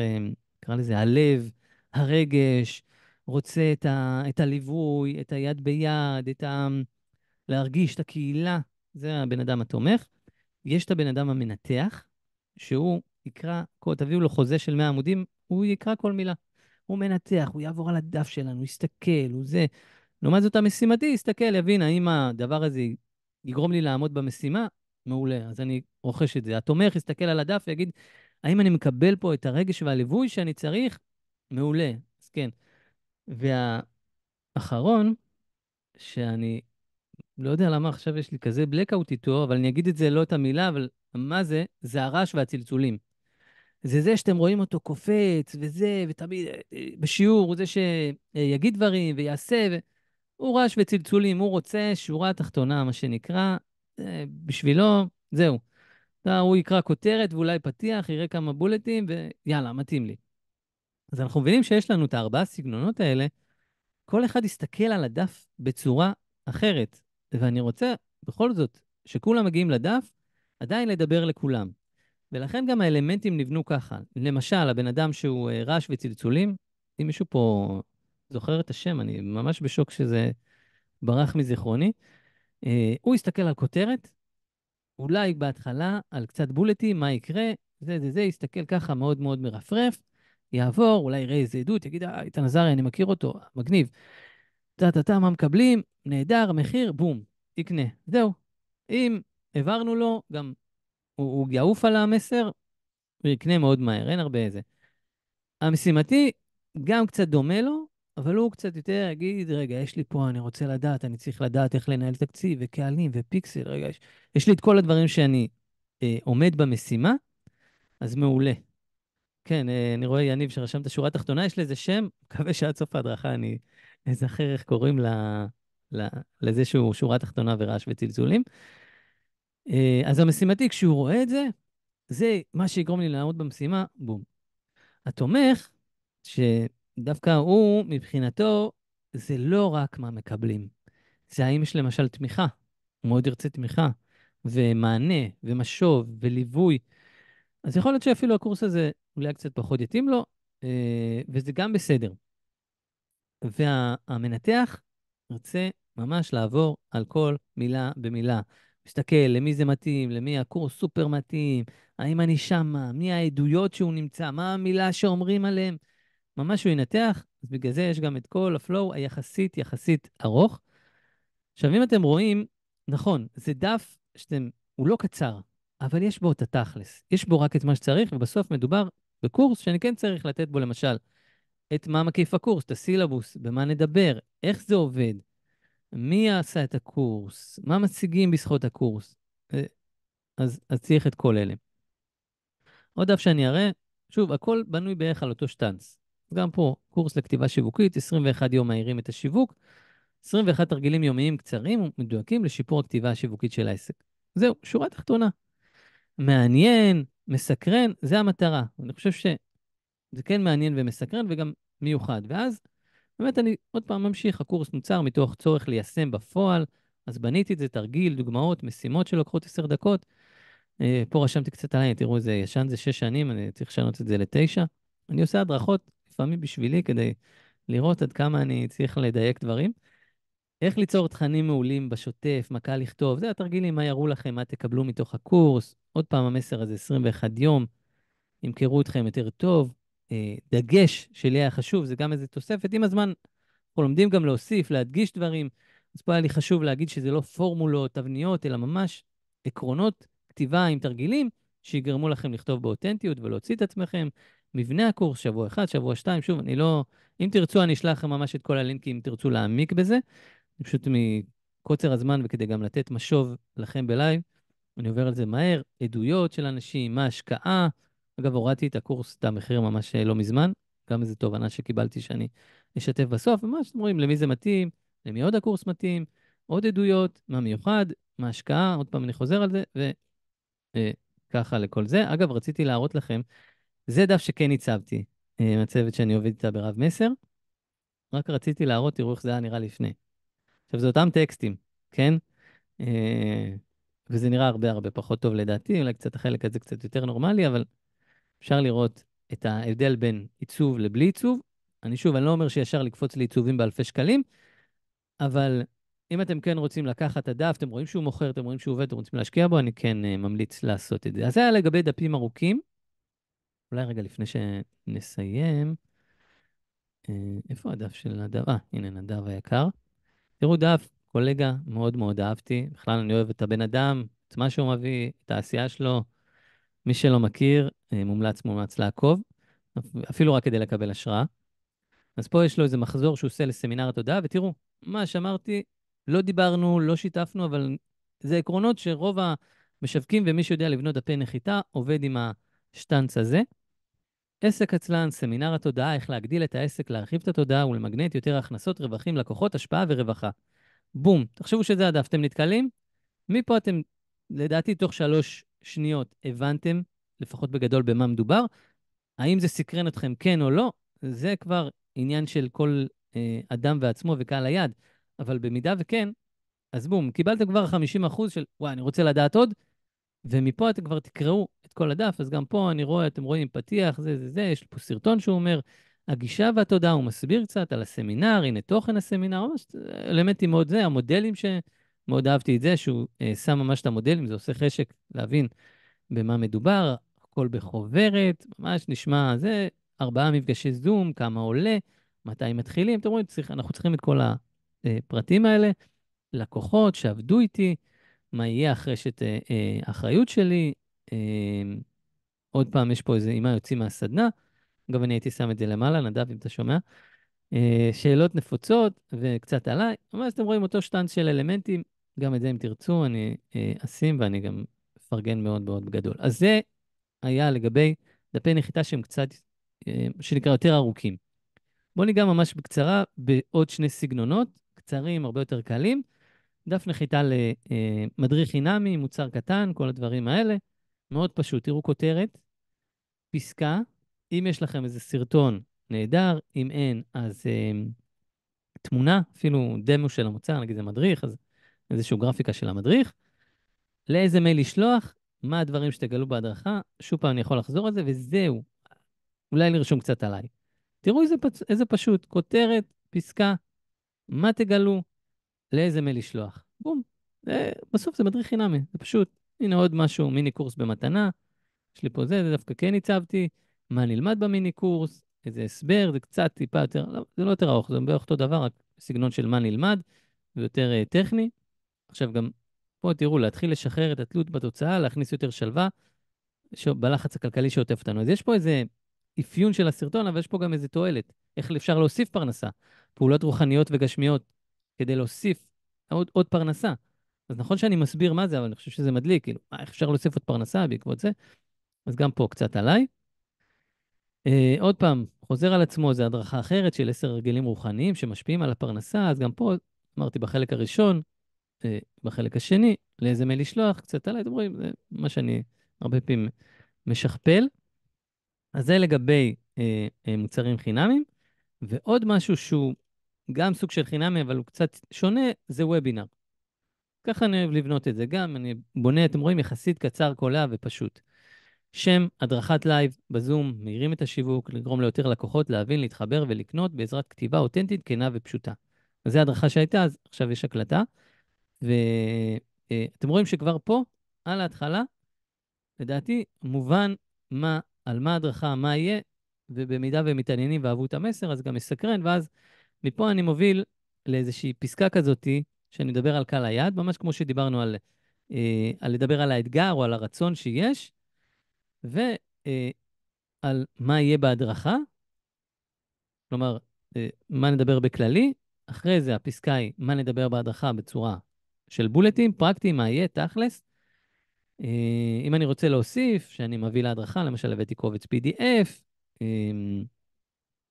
נקרא לזה הלב, הרגש, רוצה את הליווי, את היד ביד, להרגיש את הקהילה. זה הבן אדם התומך. יש את הבן אדם המנתח, שהוא יקרא, תביאו לו חוזה של 100 עמודים, הוא יקרא כל מילה. הוא מנתח, הוא יעבור על הדף שלנו, הוא יסתכל, הוא זה. לעומת זאת המשימתי, יסתכל, יבין האם הדבר הזה יגרום לי לעמוד במשימה, מעולה, אז אני רוכש את זה. התומך יסתכל על הדף ויגיד, האם אני מקבל פה את הרגש והליווי שאני צריך? מעולה, אז כן. והאחרון, שאני לא יודע למה עכשיו יש לי כזה blackout איתו, אבל אני אגיד את זה, לא את המילה, אבל מה זה? זה הרעש והצלצולים. זה שאתם רואים אותו קופץ, וזה, ותמיד בשיעור, הוא זה שיגיד דברים ויעשה, הוא רעש וצלצולים, הוא רוצה שורה תחתונה, מה שנקרא, בשבילו, זהו. הוא יקרא כותרת ואולי פתיח, יראה כמה בולטים, ויאללה, מתאים לי. אז אנחנו מבינים שיש לנו את ה4 סגנונות האלה, כל אחד יסתכל על הדף בצורה אחרת. ואני רוצה, בכל זאת, שכולם מגיעים לדף, עדיין לדבר לכולם. ולכן גם האלמנטים נבנו ככה. למשל, הבן אדם שהוא רעש וצלצולים, אם מישהו פה זוכר את השם, אני ממש בשוק שזה ברח מזיכרוני, הוא יסתכל על כותרת, אולי בהתחלה על קצת בולטים, מה יקרה, זה, יסתכל ככה מאוד מאוד מרפרף, יעבור, אולי יראה איזה עדות, יגיד, איתן עזרי, אני מכיר אותו, מגניב. מה מקבלים? נהדר, מחיר, בום, יקנה. זהו. אם העברנו לו, גם הוא יעוף על המסר, הוא יקנה מאוד מהר, אין הרבה איזה. המשימתי גם קצת דומה לו, אבל הוא קצת יותר יגיד, רגע, יש לי פה, אני רוצה לדעת, אני צריך לדעת איך לנהל תקציב, וקהלים, ופיקסל, רגע, יש לי את כל הדברים שאני עומד במשימה, אז מעולה. כן, אני רואה יניב שרשם את השורה התחתונה, יש לזה שם, מקווה שעד סוף ההדרכה אני אזכר איך קוראים ל, לזה שהוא שורה תחתונה ורעש וצלצולים. אז המשימתי, כשהוא רואה את זה, זה מה שיגרום לי לעמוד במשימה, בום. התומך, שדווקא הוא, מבחינתו, זה לא רק מה מקבלים. זה האם יש למשל תמיכה, הוא מאוד ירצה תמיכה, ומענה, ומשוב, וליווי. אז יכול להיות שאפילו הקורס הזה אולי קצת פחות יתאים לו, וזה גם בסדר. והמנתח רוצה ממש לעבור על כל מילה במילה. מסתכל למי זה מתאים, למי הקורס סופר מתאים, האם אני שמה, מי העדויות שהוא נמצא, מה המילה שאומרים עליהם. ממש הוא ינתח, אז בגלל זה יש גם את כל הפלואו היחסית ארוך. עכשיו, אם אתם רואים, נכון, זה דף הוא לא קצר, אבל יש בו את התכלס. יש בו רק את מה שצריך, ובסוף מדובר בקורס שאני כן צריך לתת בו, למשל, את מה מקיף הקורס, את הסילבוס, במה נדבר, איך זה עובד, מי עשה את הקורס, מה מציגים בזכות הקורס. אז צריך את כל אלה. עוד דף שאני אראה, שוב, הכל בנוי בערך על אותו שטנץ. גם פה, קורס לכתיבה שיווקית, 21 יום מהירים את השיווק, 21 תרגילים יומיים קצרים ומדויקים לשיפור הכתיבה השיווקית של העסק. זהו, שורה תחתונה. מעניין, מסקרן, זה המטרה. אני חושב שזה כן מעניין ומסקרן וגם מיוחד. ואז, באמת אני עוד פעם ממשיך, הקורס נוצר מתוך צורך ליישם בפועל, אז בניתי את זה תרגיל, דוגמאות, משימות שלוקחות 10 דקות, פה רשמתי קצת עליי, תראו, זה ישן, זה 6 שנים, אני צריך לשנות את זה ל9. אני עושה הדרכות, לפעמים בשבילי, כדי לראות עד כמה אני צריך לדייק דברים. איך ליצור תכנים מעולים בשוטף, מה קל לכתוב, זה התרגילים, מה יראו לכם, מה תקבלו מתוך הקורס. עוד פעם, המסר הזה, 21 יום, ימכרו אתכם יותר טוב. דגש שלי היה חשוב, זה גם איזו תוספת. עם הזמן, אנחנו לומדים גם להוסיף, להדגיש דברים. אז פה היה לי חשוב להגיד שזה לא פורמולות, תבניות, אלא ממש עקרונות כתיבה עם תרגילים שיגרמו לכם לכתוב באותנטיות ולהוציא את עצמכם. מבנה הקורס, שבוע 1, שבוע 2, שוב, אני לא... אם תרצו, אני אשלח לכם ממש את כל הלינקים, אם תרצו להעמיק בזה. פשוט מקוצר הזמן וכדי גם לתת משוב לכם בלייב, אני עובר על זה מהר, עדויות של אנשים, מה ההשקעה. אגב, הורדתי את הקורס, את המחיר ממש לא מזמן, גם איזו תובנה שקיבלתי שאני אשתף בסוף, ממש אתם רואים למי זה מתאים, למי עוד הקורס מתאים, עוד עדויות, מה מיוחד, מה ההשקעה, עוד פעם אני חוזר על זה, וככה לכל זה. אגב, רציתי להראות לכם, זה דף שכן הצבתי, מהצוות שאני עובד איתה ברב מסר, רק רציתי להראות, תראו איך זה היה נראה לפני. עכשיו, זה אותם טקסטים, כן? אה, וזה נראה הרבה הרבה פחות טוב לדעתי, אולי קצת החלק הזה קצת יותר נורמלי, אבל אפשר לראות את ההבדל בין עיצוב לבלי עיצוב. אני לא אומר שישר לקפוץ לעיצובים באלפי שקלים, אבל אם אתם כן רוצים לקחת את הדף, אתם רואים שהוא מוכר, אתם רואים שהוא עובד, אתם רוצים להשקיע בו, אני כן ממליץ לעשות את זה. אז זה היה לגבי דפים ארוכים. אולי רגע לפני שנסיים, איפה הדף של נדב? הנה נדב היקר. תראו דף, קולגה, מאוד מאוד אהבתי. בכלל אני אוהב את הבן אדם, את מה שהוא מביא, את העשייה שלו. מי שלא מכיר, מומלץ לעקוב, אפילו רק כדי לקבל השראה. אז פה יש לו איזה מחזור שהוא עושה לסמינר התודעה, ותראו, מה שאמרתי, לא דיברנו, לא שיתפנו, אבל זה עקרונות שרוב המשווקים ומי שיודע לבנות דפי נחיתה עובד עם השטנץ הזה. עסק עצלן, סמינר התודעה, איך להגדיל את העסק, להרחיב את התודעה ולמגנט יותר הכנסות, רווחים, לקוחות, השפעה ורווחה. בום, תחשבו שזה הדף, אתם נתקלים? מפה אתם, לדעתי, תוך 3 שניות הבנתם, לפחות בגדול, במה מדובר. האם זה סקרן אתכם כן או לא, זה כבר עניין של כל אדם ועצמו וקהל היד. אבל במידה וכן, אז בום, קיבלתם כבר 50% של, וואי, אני רוצה לדעת עוד, ומפה אתם כבר תקראו את כל הדף, אז גם פה אני רואה, אתם רואים פתיח, זה, יש פה סרטון שהוא אומר, הגישה והתודעה, הוא מסביר קצת על הסמינר, הנה תוכן הסמינר, ממש אלמנטים מאוד זה, המודלים שמאוד אהבתי את זה, שהוא שם ממש את המודלים, זה עושה חשק להבין במה מדובר, הכל בחוברת, ממש נשמע זה, 4 מפגשי זום, כמה עולה, מתי מתחילים, אתם רואים, אנחנו צריכים את כל הפרטים האלה, לקוחות שעבדו איתי, מה יהיה אחרי האחריות שלי. אה, עוד פעם, יש פה איזה, עם מה יוצאים מהסדנה. אגב, אני הייתי שם את זה למעלה, נדב, אם אתה שומע. שאלות נפוצות וקצת עליי. אבל אז אתם רואים אותו שטנץ של אלמנטים. גם את זה, אם תרצו, אני אשים ואני גם אפרגן מאוד מאוד בגדול. אז זה היה לגבי דפי נחיתה שהם קצת, שנקרא יותר ארוכים. בואו ניגע ממש בקצרה בעוד 2 סגנונות, קצרים, הרבה יותר קלים. דף נחיתה למדריך חינמי, מוצר קטן, כל הדברים האלה. מאוד פשוט, תראו כותרת, פסקה, אם יש לכם איזה סרטון נהדר, אם אין, אז תמונה, אפילו דמו של המוצר, נגיד זה מדריך, אז איזושהי גרפיקה של המדריך. לאיזה מייל לשלוח, מה הדברים שתגלו בהדרכה, שוב פעם אני יכול לחזור על זה, וזהו. אולי לרשום קצת עליי. תראו איזה פשוט, כותרת, פסקה, מה תגלו, לאיזה מייל לשלוח. בום. בסוף זה מדריך חינמי, זה פשוט. הנה עוד משהו, מיני קורס במתנה. יש לי פה זה דווקא כן הצבתי. מה נלמד במיני קורס, איזה הסבר, זה קצת טיפה יותר, לא, זה לא יותר ארוך, זה בערך אותו דבר, רק סגנון של מה נלמד, ויותר טכני. עכשיו גם, פה תראו, להתחיל לשחרר את התלות בתוצאה, להכניס יותר שלווה, בלחץ הכלכלי שעוטף אותנו. אז יש פה איזה אפיון של הסרטון, אבל יש פה גם איזה תועלת. איך אפשר להוסיף פרנסה? פעולות רוחניות וגשמיות, כדי להוסיף עוד פרנסה. אז נכון שאני מסביר מה זה, אבל אני חושב שזה מדליק, כאילו, איך אפשר להוסיף עוד פרנסה בעקבות זה? אז גם פה קצת עליי. עוד פעם, חוזר על עצמו, זה הדרכה אחרת של 10 הרגלים רוחניים שמשפיעים על הפרנסה, אז גם פה, אמרתי בחלק הראשון, בחלק השני, לאיזה מייל לשלוח, קצת עליי, אתם רואים, זה מה שאני הרבה פעמים משכפל. אז זה לגבי מוצרים חינמיים, ועוד משהו שהוא גם סוג של חינמי, אבל הוא קצת שונה, זה וובינר. ככה אני אוהב לבנות את זה. גם אני בונה, אתם רואים, יחסית קצר, קולע ופשוט. שם, הדרכת לייב בזום, מהירים את השיווק, לגרום ליותר לקוחות להבין, להתחבר ולקנות בעזרת כתיבה אותנטית, כנה ופשוטה. אז זו הדרכה שהייתה, אז עכשיו יש הקלטה. ואתם רואים שכבר פה, על ההתחלה, לדעתי, מובן על מה ההדרכה, מה יהיה, ובמידה והם מתעניינים ואהבו את המסר, אז גם מסקרן, ואז מפה אני מוביל לאיזושהי פסקה כזאתי, שאני מדבר על קהל היעד, ממש כמו שדיברנו על לדבר על האתגר או על הרצון שיש, ועל מה יהיה בהדרכה, כלומר, מה נדבר בכללי, אחרי זה הפסקה היא מה נדבר בהדרכה בצורה של בולטים, פרקטיים, מה יהיה, תכלס. אם אני רוצה להוסיף, שאני מביא להדרכה, למשל הבאתי קובץ PDF,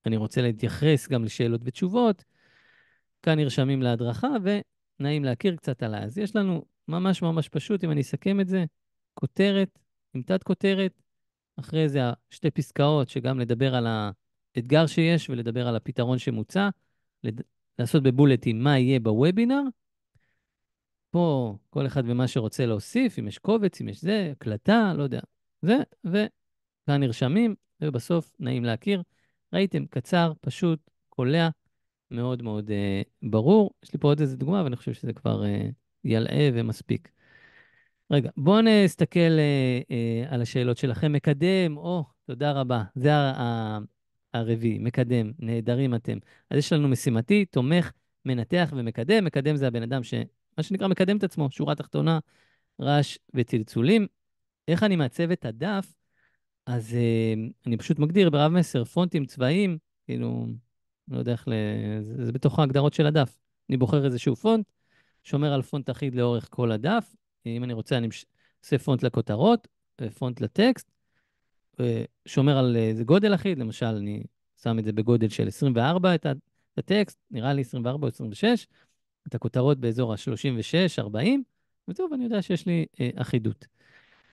אני רוצה להתייחס גם לשאלות ותשובות, כאן נרשמים להדרכה ונעים להכיר קצת עליי. אז יש לנו ממש ממש פשוט, אם אני אסכם את זה, כותרת עם תת כותרת, אחרי זה שתי פסקאות שגם לדבר על האתגר שיש ולדבר על הפתרון שמוצע, לעשות בבולטים מה יהיה בוובינר, פה כל אחד ומה שרוצה להוסיף, אם יש קובץ, אם יש זה, הקלטה, לא יודע, זה, וכאן נרשמים, ובסוף נעים להכיר. ראיתם, קצר, פשוט, קולע, מאוד מאוד ברור. יש לי פה עוד איזה דוגמה, אבל אני חושב שזה כבר ילאה ומספיק. רגע, בואו נסתכל על השאלות שלכם. מקדם, תודה רבה. זה הרביעי, מקדם, נהדרים אתם. אז יש לנו משימתי, תומך, מנתח ומקדם. מקדם זה הבן אדם מה שנקרא מקדם את עצמו, שורה תחתונה, רעש וצלצולים. איך אני מעצב את הדף? אז אני פשוט מגדיר ברב מסר, פונטים, צבעים, כאילו, לא יודע איך זה בתוך ההגדרות של הדף. אני בוחר איזשהו פונט, שומר על פונט אחיד לאורך כל הדף. אם אני רוצה, אני עושה פונט לכותרות, פונט לטקסט, שומר על איזה גודל אחיד, למשל, אני שם את זה בגודל של 24, את הטקסט, נראה לי 24 או 26, את הכותרות באזור ה-36, 40, וטוב, אני יודע שיש לי אחידות.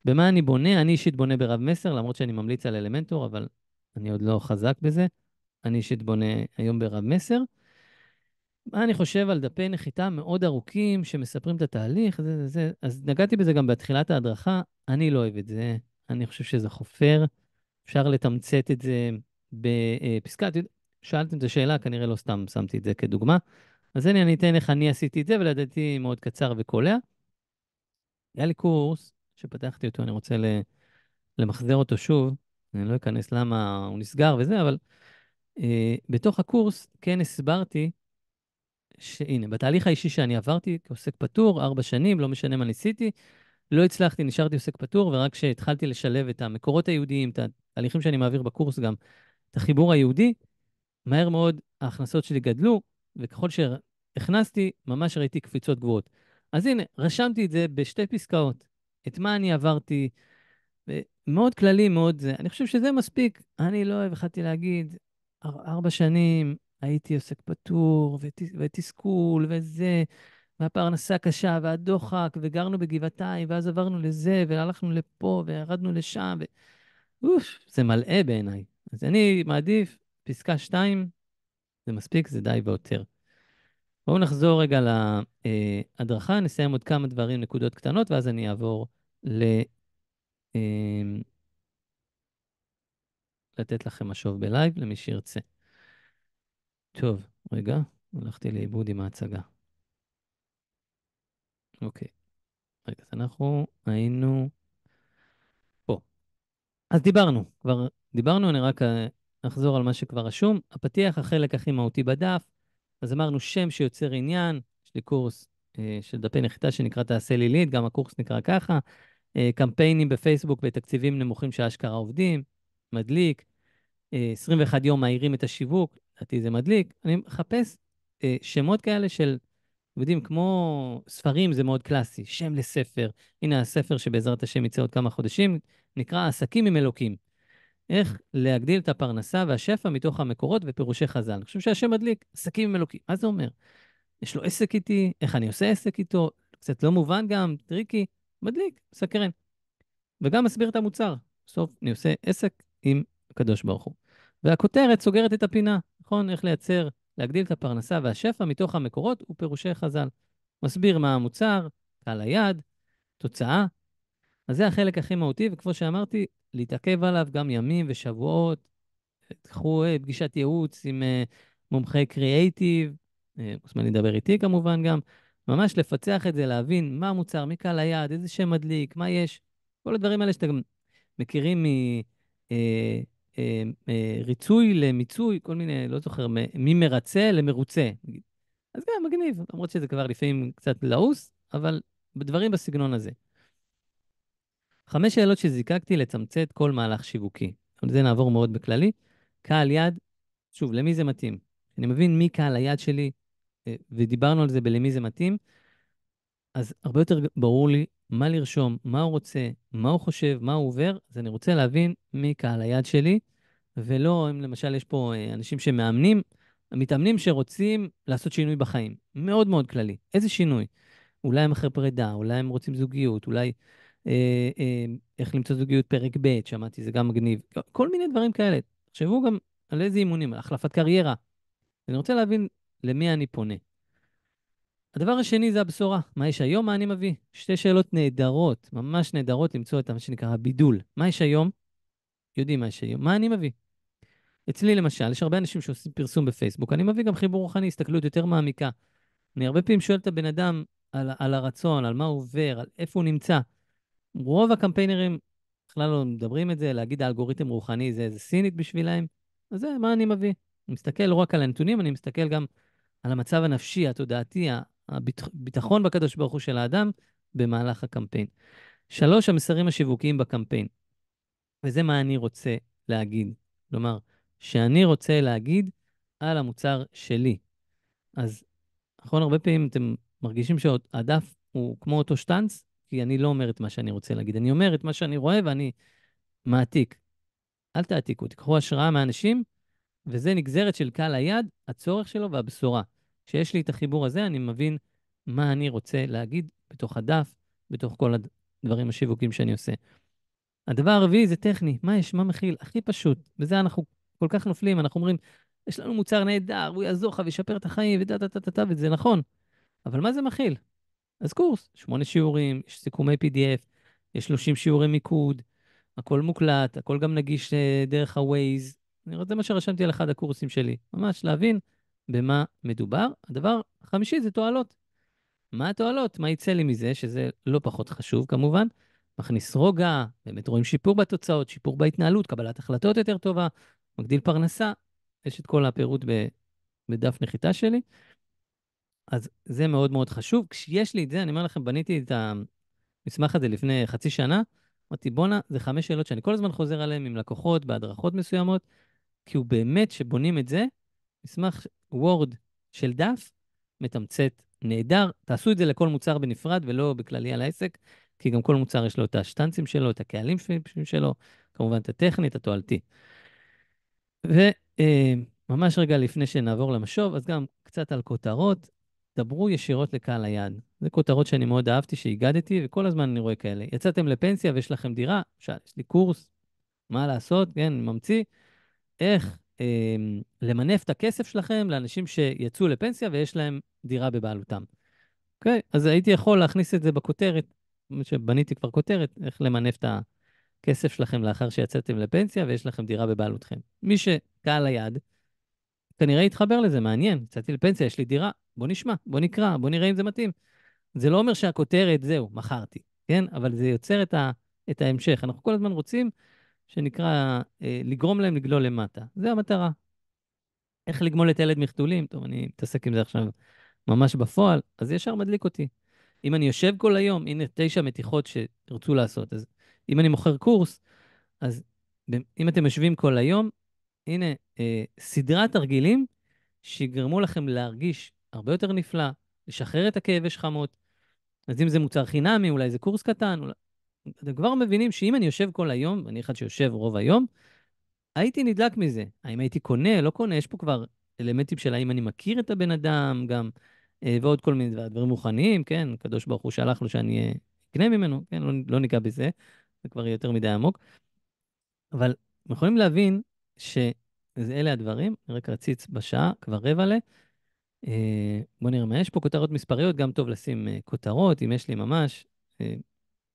במה אני בונה? אני אישית בונה ברב מסר, למרות שאני ממליץ על אלמנטור, אבל אני עוד לא חזק בזה. אני אישית בונה היום ברב מסר. מה אני חושב על דפי נחיתה מאוד ארוכים שמספרים את התהליך, זה. אז נגעתי בזה גם בתחילת ההדרכה, אני לא אוהב את זה, אני חושב שזה חופר, אפשר לתמצת את זה בפסקה. שאלתם את השאלה, כנראה לא סתם שמתי את זה כדוגמה. אז הנה אני אתן איך אני עשיתי את זה, ולדעתי מאוד קצר וקולע. היה לי קורס שפתחתי אותו, אני רוצה למחזר אותו שוב, אני לא אכנס למה הוא נסגר וזה, אבל בתוך הקורס כן הסברתי שהנה, בתהליך האישי שאני עברתי כעוסק פטור, 4 שנים, לא משנה מה ניסיתי, לא הצלחתי, נשארתי עוסק פטור, ורק כשהתחלתי לשלב את המקורות היהודיים, את התהליכים שאני מעביר בקורס גם, את החיבור היהודי, מהר מאוד ההכנסות שלי גדלו, וככל שהכנסתי, ממש ראיתי קפיצות גבוהות. אז הנה, רשמתי את זה בשתי פסקאות, את מה אני עברתי, מאוד כללי, מאוד זה. אני חושב שזה מספיק. אני לא אוהב, החלטתי להגיד, 4 שנים הייתי עוסק פטור, ותסכול, וזה, והפרנסה קשה, והדוחק, וגרנו בגבעתיים, ואז עברנו לזה, והלכנו לפה, וירדנו לשם, זה מלאה בעיניי. אז אני מעדיף, פסקה 2, זה מספיק, זה די ויותר. בואו נחזור רגע להדרכה, נסיים עוד כמה דברים, נקודות קטנות, ואז אני אעבור אמ, לתת לכם משוב בלייב, למי שירצה. טוב, רגע, הלכתי לאיבוד עם ההצגה. אוקיי, רגע, אז אנחנו היינו פה. אז דיברנו, אני רק אחזור על מה שכבר רשום. הפתיח, החלק הכי מהותי בדף, אז אמרנו שם שיוצר עניין, יש לי קורס של דפי נחיתה שנקרא תעשה לי ליד, גם הקורס נקרא ככה, קמפיינים בפייסבוק בתקציבים נמוכים שאשכרה עובדים, מדליק, 21 יום מהירים את השיווק, לדעתי זה מדליק. אני מחפש שמות כאלה של, אתם יודעים, כמו ספרים זה מאוד קלאסי, שם לספר. הנה הספר שבעזרת השם יצא עוד כמה חודשים, נקרא עסקים עם אלוקים. איך להגדיל את הפרנסה והשפע מתוך המקורות ופירושי חז"ל. אני חושב שהשם מדליק, עסקים עם אלוקים. מה זה אומר? יש לו עסק איתי, איך אני עושה עסק איתו? קצת לא מובן גם, טריקי, מדליק, סקרן. וגם מסביר את המוצר. בסוף אני עושה עסק עם הקדוש ברוך הוא. והכותרת סוגרת את הפינה, נכון? איך להגדיל את הפרנסה והשפע מתוך המקורות ופירושי חז"ל. מסביר מה המוצר, קהל היעד, תוצאה. אז זה החלק הכי מהותי, וכמו שאמרתי, להתעכב עליו גם ימים ושבועות. תקחו פגישת ייעוץ עם מומחי קריאייטיב, מוזמן לדבר איתי כמובן גם, ממש לפצח את זה, להבין מה המוצר, מי קהל היעד, איזה שם מדליק, מה יש, כל הדברים האלה שאתם מכירים מריצוי למיצוי, כל מיני, לא זוכר, ממרצה למרוצה. אז גם מגניב, למרות שזה כבר לפעמים קצת לעוס, אבל בדברים בסגנון הזה. 5 שאלות שזיקקתי לתמצת כל מהלך שיווקי. על זה נעבור מאוד בכללי. קהל יעד, שוב, למי זה מתאים? אני מבין מי קהל היעד שלי, ודיברנו על זה בלמי זה מתאים, אז הרבה יותר ברור לי מה לרשום, מה הוא רוצה, מה הוא חושב, מה הוא עובר, אז אני רוצה להבין מי קהל היעד שלי, ולא אם למשל יש פה אנשים שמאמנים, מתאמנים שרוצים לעשות שינוי בחיים. מאוד מאוד כללי. איזה שינוי? אולי הם אחרי פרידה, אולי הם רוצים זוגיות, אולי איך למצוא זוגיות פרק ב', שמעתי, זה גם מגניב. כל מיני דברים כאלה. תחשבו גם על איזה אימונים, החלפת קריירה. אני רוצה להבין למי אני פונה. הדבר השני זה הבשורה. מה יש היום, מה אני מביא? 2 שאלות נהדרות, ממש נהדרות למצוא את מה שנקרא הבידול. מה יש היום? יודעים מה יש היום. מה אני מביא? אצלי למשל, יש הרבה אנשים שעושים פרסום בפייסבוק, אני מביא גם חיבור רוחני, הסתכלות יותר מעמיקה. אני הרבה פעמים שואל את הבן אדם על הרצון, על מה הוא עובר, על איפה הוא נמצא. רוב הקמפיינרים בכלל לא מדברים את זה, להגיד האלגוריתם רוחני זה סינית בשבילהם. אז זה מה אני מביא. אני מסתכל לא רק על הנתונים, אני מסתכל גם על המצב הנפשי, התודעתי, הביטחון בקדוש ברוך הוא של האדם במהלך הקמפיין. 3, המסרים השיווקיים בקמפיין. וזה מה אני רוצה להגיד. כלומר, שאני רוצה להגיד על המוצר שלי. אז נכון, הרבה פעמים אתם מרגישים שהדף הוא כמו אותו שטנץ, כי אני לא אומר את מה שאני רוצה להגיד. אני אומר את מה שאני רואה ואני מעתיק. אל תעתיקו, תיקחו השראה מהאנשים, וזה נגזרת של קהל היעד, הצורך שלו והבשורה. כשיש לי את החיבור הזה, אני מבין מה אני רוצה להגיד בתוך הדף, בתוך כל הדברים השיווקים שאני עושה. הדבר הרביעי זה טכני. מה יש? מה מכיל? הכי פשוט. בזה אנחנו כל כך נופלים. אנחנו אומרים, יש לנו מוצר נהדר, הוא יעזור לך וישפר את החיים, וזה נכון. אבל מה זה מכיל? אז קורס, 8 שיעורים, יש סיכומי PDF, יש 30 שיעורי מיקוד, הכל מוקלט, הכל גם נגיש דרך ה-Waze. זה מה שרשמתי על אחד הקורסים שלי. ממש להבין במה מדובר. הדבר החמישי זה תועלות. מה התועלות? מה יצא לי מזה? שזה לא פחות חשוב כמובן. מכניס רוגע, באמת רואים שיפור בתוצאות, שיפור בהתנהלות, קבלת החלטות יותר טובה, מגדיל פרנסה. יש את כל הפירוט בדף נחיתה שלי. אז זה מאוד מאוד חשוב. כשיש לי את זה, אני אומר לכם, בניתי את המסמך הזה לפני חצי שנה, אמרתי, בואנה, זה 5 שאלות שאני כל הזמן חוזר עליהן עם לקוחות, בהדרכות מסוימות, כי הוא באמת, שבונים את זה, מסמך וורד של דף, מתמצת נהדר. תעשו את זה לכל מוצר בנפרד ולא בכללי על העסק, כי גם כל מוצר יש לו את השטנצים שלו, את הקהלים שלו, כמובן את הטכני, את התועלתי. וממש רגע לפני שנעבור למשוב, אז גם קצת על כותרות, דברו ישירות לקהל היעד. זה כותרות שאני מאוד אהבתי, שהגדתי, וכל הזמן אני רואה כאלה. יצאתם לפנסיה ויש לכם דירה, יש לי קורס, מה לעשות, כן, אני ממציא, איך למנף את הכסף שלכם לאנשים שיצאו לפנסיה ויש להם דירה בבעלותם. אוקיי? אז הייתי יכול להכניס את זה בכותרת, שבניתי כבר כותרת, איך למנף את הכסף שלכם לאחר שיצאתם לפנסיה ויש לכם דירה בבעלותכם. מי שקהל היעד, כנראה יתחבר לזה, מעניין, יצאתי לפנסיה, יש לי דירה, בוא נשמע, בוא נקרא, בוא נראה אם זה מתאים. זה לא אומר שהכותרת, זהו, מכרתי, כן? אבל זה יוצר את ההמשך. אנחנו כל הזמן רוצים, שנקרא, לגרום להם לגלול למטה. זה המטרה. איך לגמול את ילד מחתולים? טוב, אני מתעסק עם זה עכשיו ממש בפועל, אז זה ישר מדליק אותי. אם אני יושב כל היום, הנה 9 מתיחות שתרצו לעשות, אז אם אני מוכר קורס, אז אם אתם יושבים כל היום, הנה, סדרת תרגילים שיגרמו לכם להרגיש הרבה יותר נפלא, לשחרר את הכאבי שכמות. אז אם זה מוצר חינמי, אולי זה קורס קטן, אתם כבר מבינים שאם אני יושב כל היום, אני אחד שיושב רוב היום, הייתי נדלק מזה. האם הייתי קונה, לא קונה, יש פה כבר אלמנטים של האם אני מכיר את הבן אדם, גם, ועוד כל מיני דברים רוחניים, כן, הקדוש ברוך הוא שלח לו שאני אקנה ממנו, כן, לא ניגע בזה, זה כבר יהיה יותר מדי עמוק. אבל אתם יכולים להבין שאלה הדברים, אני רק רציץ בשעה, כבר רבע ל, בוא נראה מה יש פה, כותרות מספריות, גם טוב לשים כותרות, אם יש לי ממש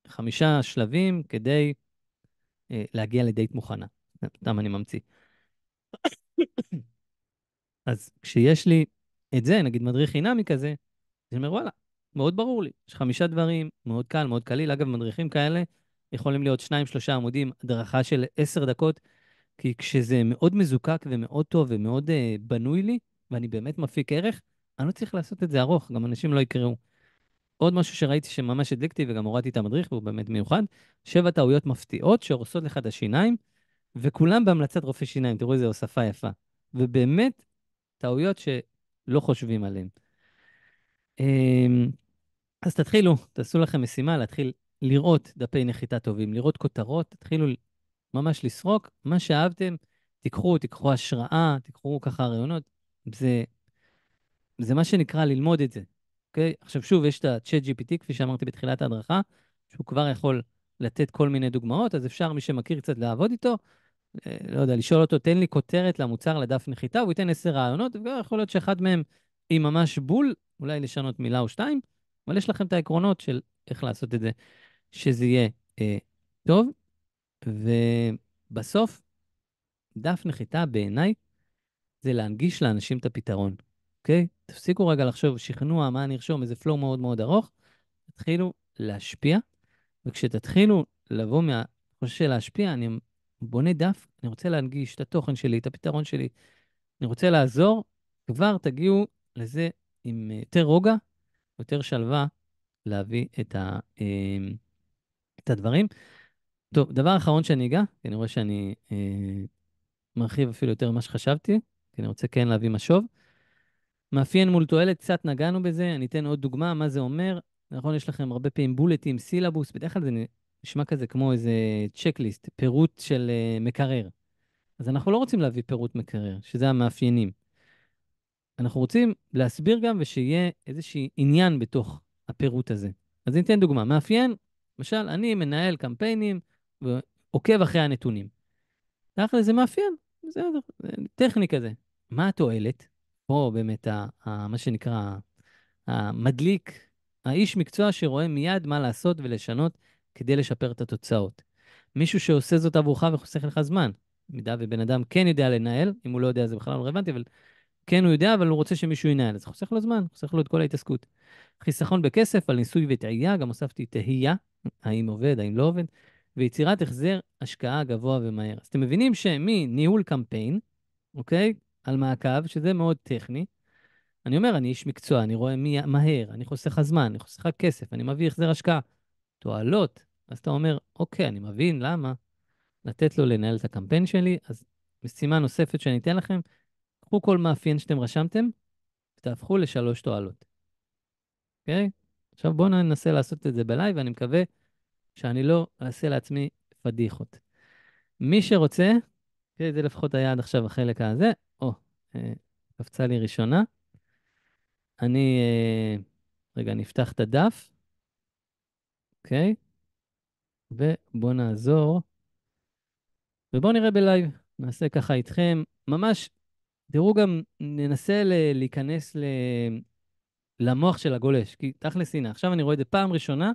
5 שלבים כדי להגיע לדייט מוכנה. סתם אני ממציא. אז כשיש לי את זה, נגיד מדריך חינמי כזה, אני אומר, וואלה, מאוד ברור לי. יש 5 דברים, מאוד קל, מאוד קליל. אגב, מדריכים כאלה יכולים להיות 2, 3 עמודים, הדרכה של 10 דקות, כי כשזה מאוד מזוקק ומאוד טוב ומאוד בנוי לי, ואני באמת מפיק ערך, אני לא צריך לעשות את זה ארוך, גם אנשים לא יקראו. עוד משהו שראיתי שממש הדליקתי, וגם הורדתי את המדריך, והוא באמת מיוחד, 7 טעויות מפתיעות שהורסות לך את השיניים, וכולם בהמלצת רופא שיניים, תראו איזה הוספה יפה. ובאמת, טעויות שלא חושבים עליהן. אז תתחילו, תעשו לכם משימה, להתחיל לראות דפי נחיתה טובים, לראות כותרות, תתחילו ממש לסרוק, מה שאהבתם, תיקחו השראה, תיקחו ככה רעיונות, זה, זה מה שנקרא ללמוד את זה, אוקיי? עכשיו שוב, יש את ה-Chat GPT, כפי שאמרתי בתחילת ההדרכה, שהוא כבר יכול לתת כל מיני דוגמאות, אז אפשר, מי שמכיר קצת לעבוד איתו, לא יודע, לשאול אותו, תן לי כותרת למוצר לדף נחיתה, הוא ייתן 10 רעיונות, ויכול להיות שאחד מהם היא ממש בול, אולי לשנות מילה או שתיים, אבל יש לכם את העקרונות של איך לעשות את זה, שזה יהיה טוב, ובסוף, דף נחיתה בעיניי זה להנגיש לאנשים את הפתרון, אוקיי? תפסיקו רגע לחשוב, שכנוע, מה אני ארשום, איזה פלואו מאוד מאוד ארוך, תתחילו להשפיע, וכשתתחילו לבוא מהחושש של להשפיע, אני בונה דף, אני רוצה להנגיש את התוכן שלי, את הפתרון שלי, אני רוצה לעזור, כבר תגיעו לזה עם יותר רוגע, יותר שלווה, להביא את הדברים. טוב, דבר אחרון שאני אגע, כי אני רואה שאני מרחיב אפילו יותר ממה שחשבתי, כי אני רוצה כן להביא משוב. מאפיין מול תועלת, קצת נגענו בזה, אני אתן עוד דוגמה, מה זה אומר. נכון, יש לכם הרבה פעמים בולטים, סילבוס, בדרך כלל זה נשמע כזה כמו איזה צ'קליסט, פירוט של מקרר. אז אנחנו לא רוצים להביא פירוט מקרר, שזה המאפיינים. אנחנו רוצים להסביר גם ושיהיה איזשהו עניין בתוך הפירוט הזה. אז אני אתן דוגמה. מאפיין, למשל, אני מנהל קמפיינים ועוקב אחרי הנתונים. תכל'ס זה מאפיין, בסדר, זה טכני כזה. מה התועלת? פה באמת מה שנקרא המדליק, האיש מקצוע שרואה מיד מה לעשות ולשנות כדי לשפר את התוצאות. מישהו שעושה זאת עבורך וחוסך לך זמן. במידה ובן אדם כן יודע לנהל, אם הוא לא יודע זה בכלל לא רלוונטי, אבל כן הוא יודע, אבל הוא רוצה שמישהו ינהל, אז חוסך לו זמן, חוסך לו את כל ההתעסקות. חיסכון בכסף על ניסוי וטעייה, גם הוספתי תהייה, האם עובד, האם לא עובד, ויצירת החזר השקעה גבוה ומהר. אז אתם מבינים שמניהול קמפיין, אוקיי, על מעקב, שזה מאוד טכני, אני אומר, אני איש מקצוע, אני רואה מי מהר, אני חוסך לך זמן, אני חוסך לך כסף, אני מביא החזר השקעה, תועלות. אז אתה אומר, אוקיי, אני מבין למה לתת לו לנהל את הקמפיין שלי, אז משימה נוספת שאני אתן לכם, קחו כל מאפיין שאתם רשמתם, ותהפכו ל3 תועלות, אוקיי? עכשיו בואו ננסה לעשות את זה בלייב, ואני מקווה שאני לא אעשה לעצמי פדיחות. מי שרוצה, אוקיי, זה לפחות היה עד עכשיו החלק הזה, אה, קפצה לי ראשונה. אני, רגע, נפתח את הדף, אוקיי? ובואו נעזור, ובואו נראה בלייב. נעשה ככה איתכם, ממש, תראו גם, ננסה להיכנס למוח של הגולש, כי תכלס הנה, עכשיו אני רואה את זה פעם ראשונה,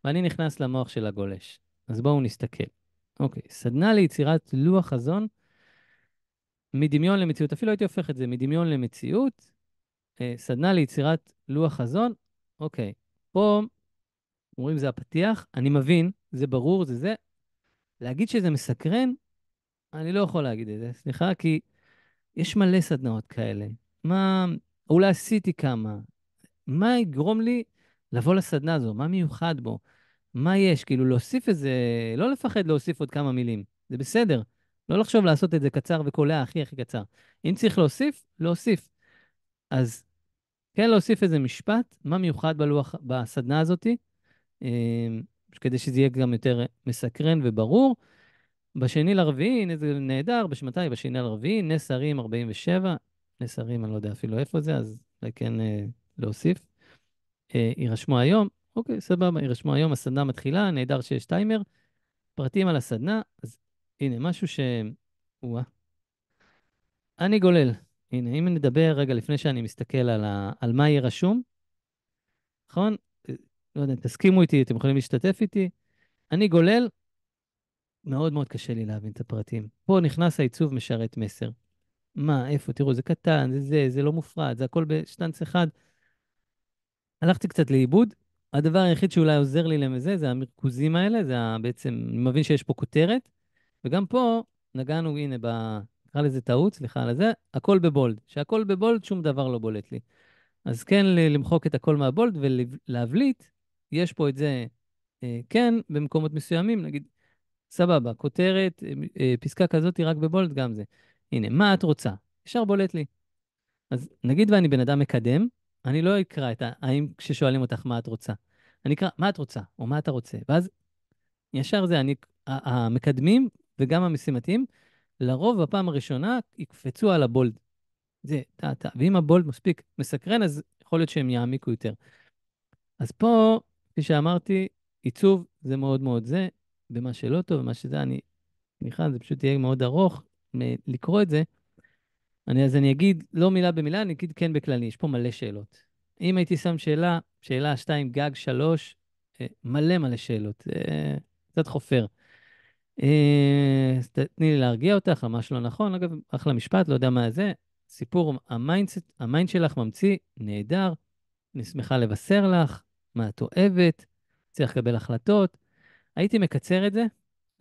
ואני נכנס למוח של הגולש. אז בואו נסתכל. אוקיי, סדנה ליצירת לוח חזון מדמיון למציאות. אפילו הייתי הופך את זה מדמיון למציאות. סדנה ליצירת לוח חזון. אוקיי, פה אומרים זה הפתיח, אני מבין, זה ברור, זה זה. להגיד שזה מסקרן, אני לא יכול להגיד את זה, סליחה, כי יש מלא סדנאות כאלה. מה, אולי עשיתי כמה. מה יגרום לי לבוא לסדנה הזו? מה מיוחד בו? מה יש? כאילו להוסיף איזה, לא לפחד להוסיף עוד כמה מילים. זה בסדר. לא לחשוב לעשות את זה קצר וקולע הכי הכי קצר. אם צריך להוסיף, להוסיף. אז כן להוסיף איזה משפט, מה מיוחד בסדנה הזאת, כדי שזה יהיה גם יותר מסקרן וברור. בשני לרביעי, הנה זה נהדר, בשמתי? בשני לרביעי, נס הרים 47, נס הרים, אני לא יודע אפילו איפה זה, אז אולי כן להוסיף. יירשמו היום, אוקיי, סבבה, יירשמו היום, הסדנה מתחילה, נהדר שיש טיימר, פרטים על הסדנה, אז הנה, משהו ש... וואה. אני גולל. הנה, אם נדבר רגע לפני שאני מסתכל על מה יהיה רשום, נכון? לא יודע, תסכימו איתי, אתם יכולים להשתתף איתי. אני גולל, מאוד מאוד קשה לי להבין את הפרטים. פה נכנס העיצוב משרת מסר. מה, איפה, תראו, זה קטן, זה לא מופרד, זה הכל בשטנץ אחד. הלכתי קצת לאיבוד. הדבר היחיד שאולי עוזר לי לזה, זה המרכוזים האלה, בעצם, אני מבין שיש פה כותרת, וגם פה נגענו, הנה, נקרא לזה טעות, סליחה על זה, הכל בבולד. שהכל בבולד, שום דבר לא בולט לי. אז כן, למחוק את הכל מהבולד ולהבליט, יש פה את זה, כן, במקומות מסוימים, נגיד, סבבה, כותרת, פסקה כזאת היא רק בבולד, גם זה. הנה, מה את רוצה? ישר בולט לי. אז נגיד ואני בן אדם מקדם, אני לא אקרא האם כששואלים אותך מה את רוצה. אני אקרא, מה את רוצה, או מה אתה רוצה. ואז ישר זה, המקדמים וגם המשימתיים, לרוב בפעם הראשונה יקפצו על הבולד. זה, ואם הבולד מספיק מסקרן, אז יכול להיות שהם יעמיקו יותר. אז פה, כפי שאמרתי, עיצוב זה מאוד מאוד זה, במה שלא טוב, במה שזה, אני מניחה, זה פשוט יהיה מאוד ארוך לקרוא את זה. אז אני אגיד לא מילה במילה, אני אגיד כן בכללי, יש פה מלא שאלות. אם הייתי שם שאלה, שאלה 2 גג 3, מלא מלא שאלות, קצת חופר. אז תתני לי להרגיע אותך, ממש לא נכון. אגב, אחלה משפט, לא יודע מה זה. סיפור, המיינד שלך ממציא, נהדר, אני שמחה לבשר לך, מה את אוהבת, צריך לקבל החלטות. הייתי מקצר את זה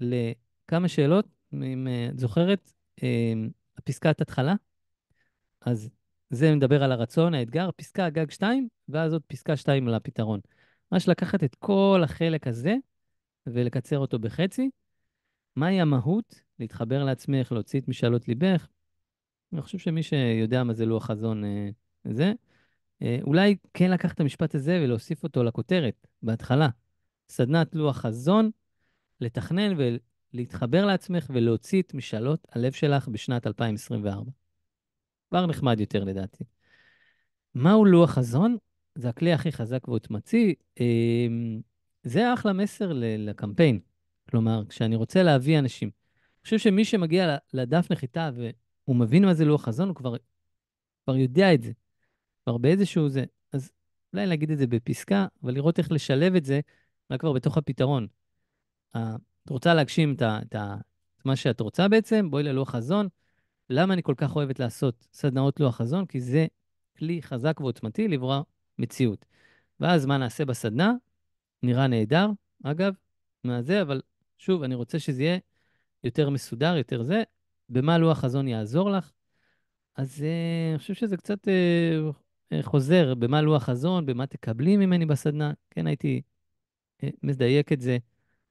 לכמה שאלות, אם את זוכרת, פסקת התחלה, אז זה מדבר על הרצון, האתגר, פסקה גג 2, ואז עוד פסקה 2 לפתרון. ממש לקחת את כל החלק הזה ולקצר אותו בחצי. מהי המהות? להתחבר לעצמך, להוציא את משאלות ליבך. אני חושב שמי שיודע מה זה לוח חזון זה, אולי כן לקחת את המשפט הזה ולהוסיף אותו לכותרת, בהתחלה. סדנת לוח חזון, לתכנן ולהתחבר לעצמך ולהוציא את משאלות הלב שלך בשנת 2024. כבר נחמד יותר לדעתי. מהו לוח חזון? זה הכלי הכי חזק ועוצמתי. זה אחלה מסר לקמפיין. כלומר, כשאני רוצה להביא אנשים, אני חושב שמי שמגיע לדף נחיתה והוא מבין מה זה לוח חזון, הוא כבר יודע את זה, כבר באיזשהו זה. אז אולי להגיד את זה בפסקה, אבל לראות איך לשלב את זה, רק כבר בתוך הפתרון. את רוצה להגשים את מה שאת רוצה בעצם, בואי ללוח חזון. למה אני כל כך אוהבת לעשות סדנאות לוח חזון? כי זה כלי חזק ועוצמתי לברוא מציאות. ואז מה נעשה בסדנה? נראה נהדר, אגב, מה זה, אבל שוב, אני רוצה שזה יהיה יותר מסודר, יותר זה. במה לוח חזון יעזור לך? אז אני חושב שזה קצת חוזר, במה לוח חזון, במה תקבלי ממני בסדנה. כן, הייתי מדייק את זה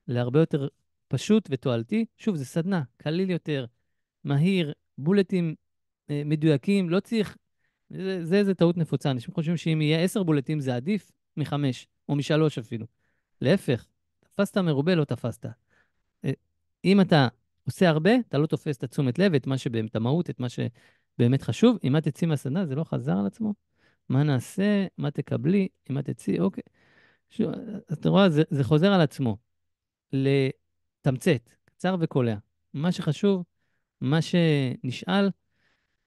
להרבה יותר פשוט ותועלתי. שוב, זה סדנה, קליל יותר, מהיר, בולטים מדויקים, לא צריך, זה טעות נפוצה. אנשים חושבים שאם יהיה 10 בולטים זה עדיף מ5 או מ3 אפילו. להפך, תפסת מרובה, לא תפסת. אם אתה עושה הרבה, אתה לא תופס את התשומת לב, את מה שבאמת, את המהות, את מה שבאמת חשוב. אם את תצאי מהסדנה, זה לא חזר על עצמו. מה נעשה? מה תקבלי? אם את תצאי, אוקיי. שוב, אז אתה רואה, זה חוזר על עצמו. לתמצת, קצר וקולע. מה שחשוב, מה שנשאל,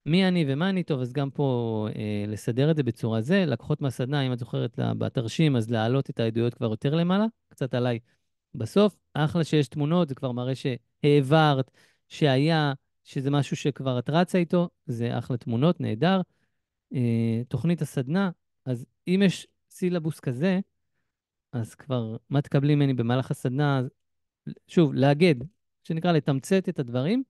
מי אני ומה אני, טוב, אז גם פה לסדר את זה בצורה זה, לקוחות מהסדנה, אם את זוכרת בתרשים, אז להעלות את העדויות כבר יותר למעלה, קצת עליי בסוף. אחלה שיש תמונות, זה כבר מראה שהעברת, שהיה, שזה משהו שכבר את רצה איתו, זה אחלה תמונות, נהדר. תוכנית הסדנה, אז אם יש סילבוס כזה, אז כבר, מה תקבלי ממני במהלך הסדנה? שוב, לאגד, שנקרא לתמצת את הדברים.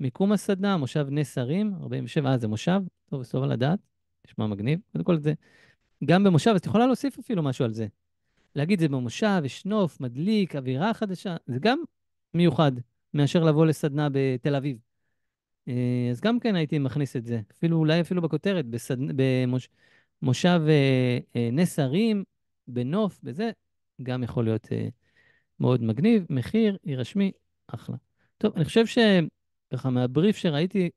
מיקום הסדנה, מושב נס הרים, 47, זה מושב, טוב, טוב על הדעת, נשמע מגניב. קודם כל זה, גם במושב, אז את יכולה להוסיף אפילו משהו על זה. להגיד זה במושב, יש נוף, מדליק, אווירה חדשה, זה גם מיוחד מאשר לבוא לסדנה בתל אביב. אז גם כן הייתי מכניס את זה, אפילו אולי אפילו בכותרת, במושב נס הרים, בנוף, בזה, גם יכול להיות מאוד מגניב, מחיר, יירשמי, אחלה. טוב, אני חושב שככה מהבריף שראיתי,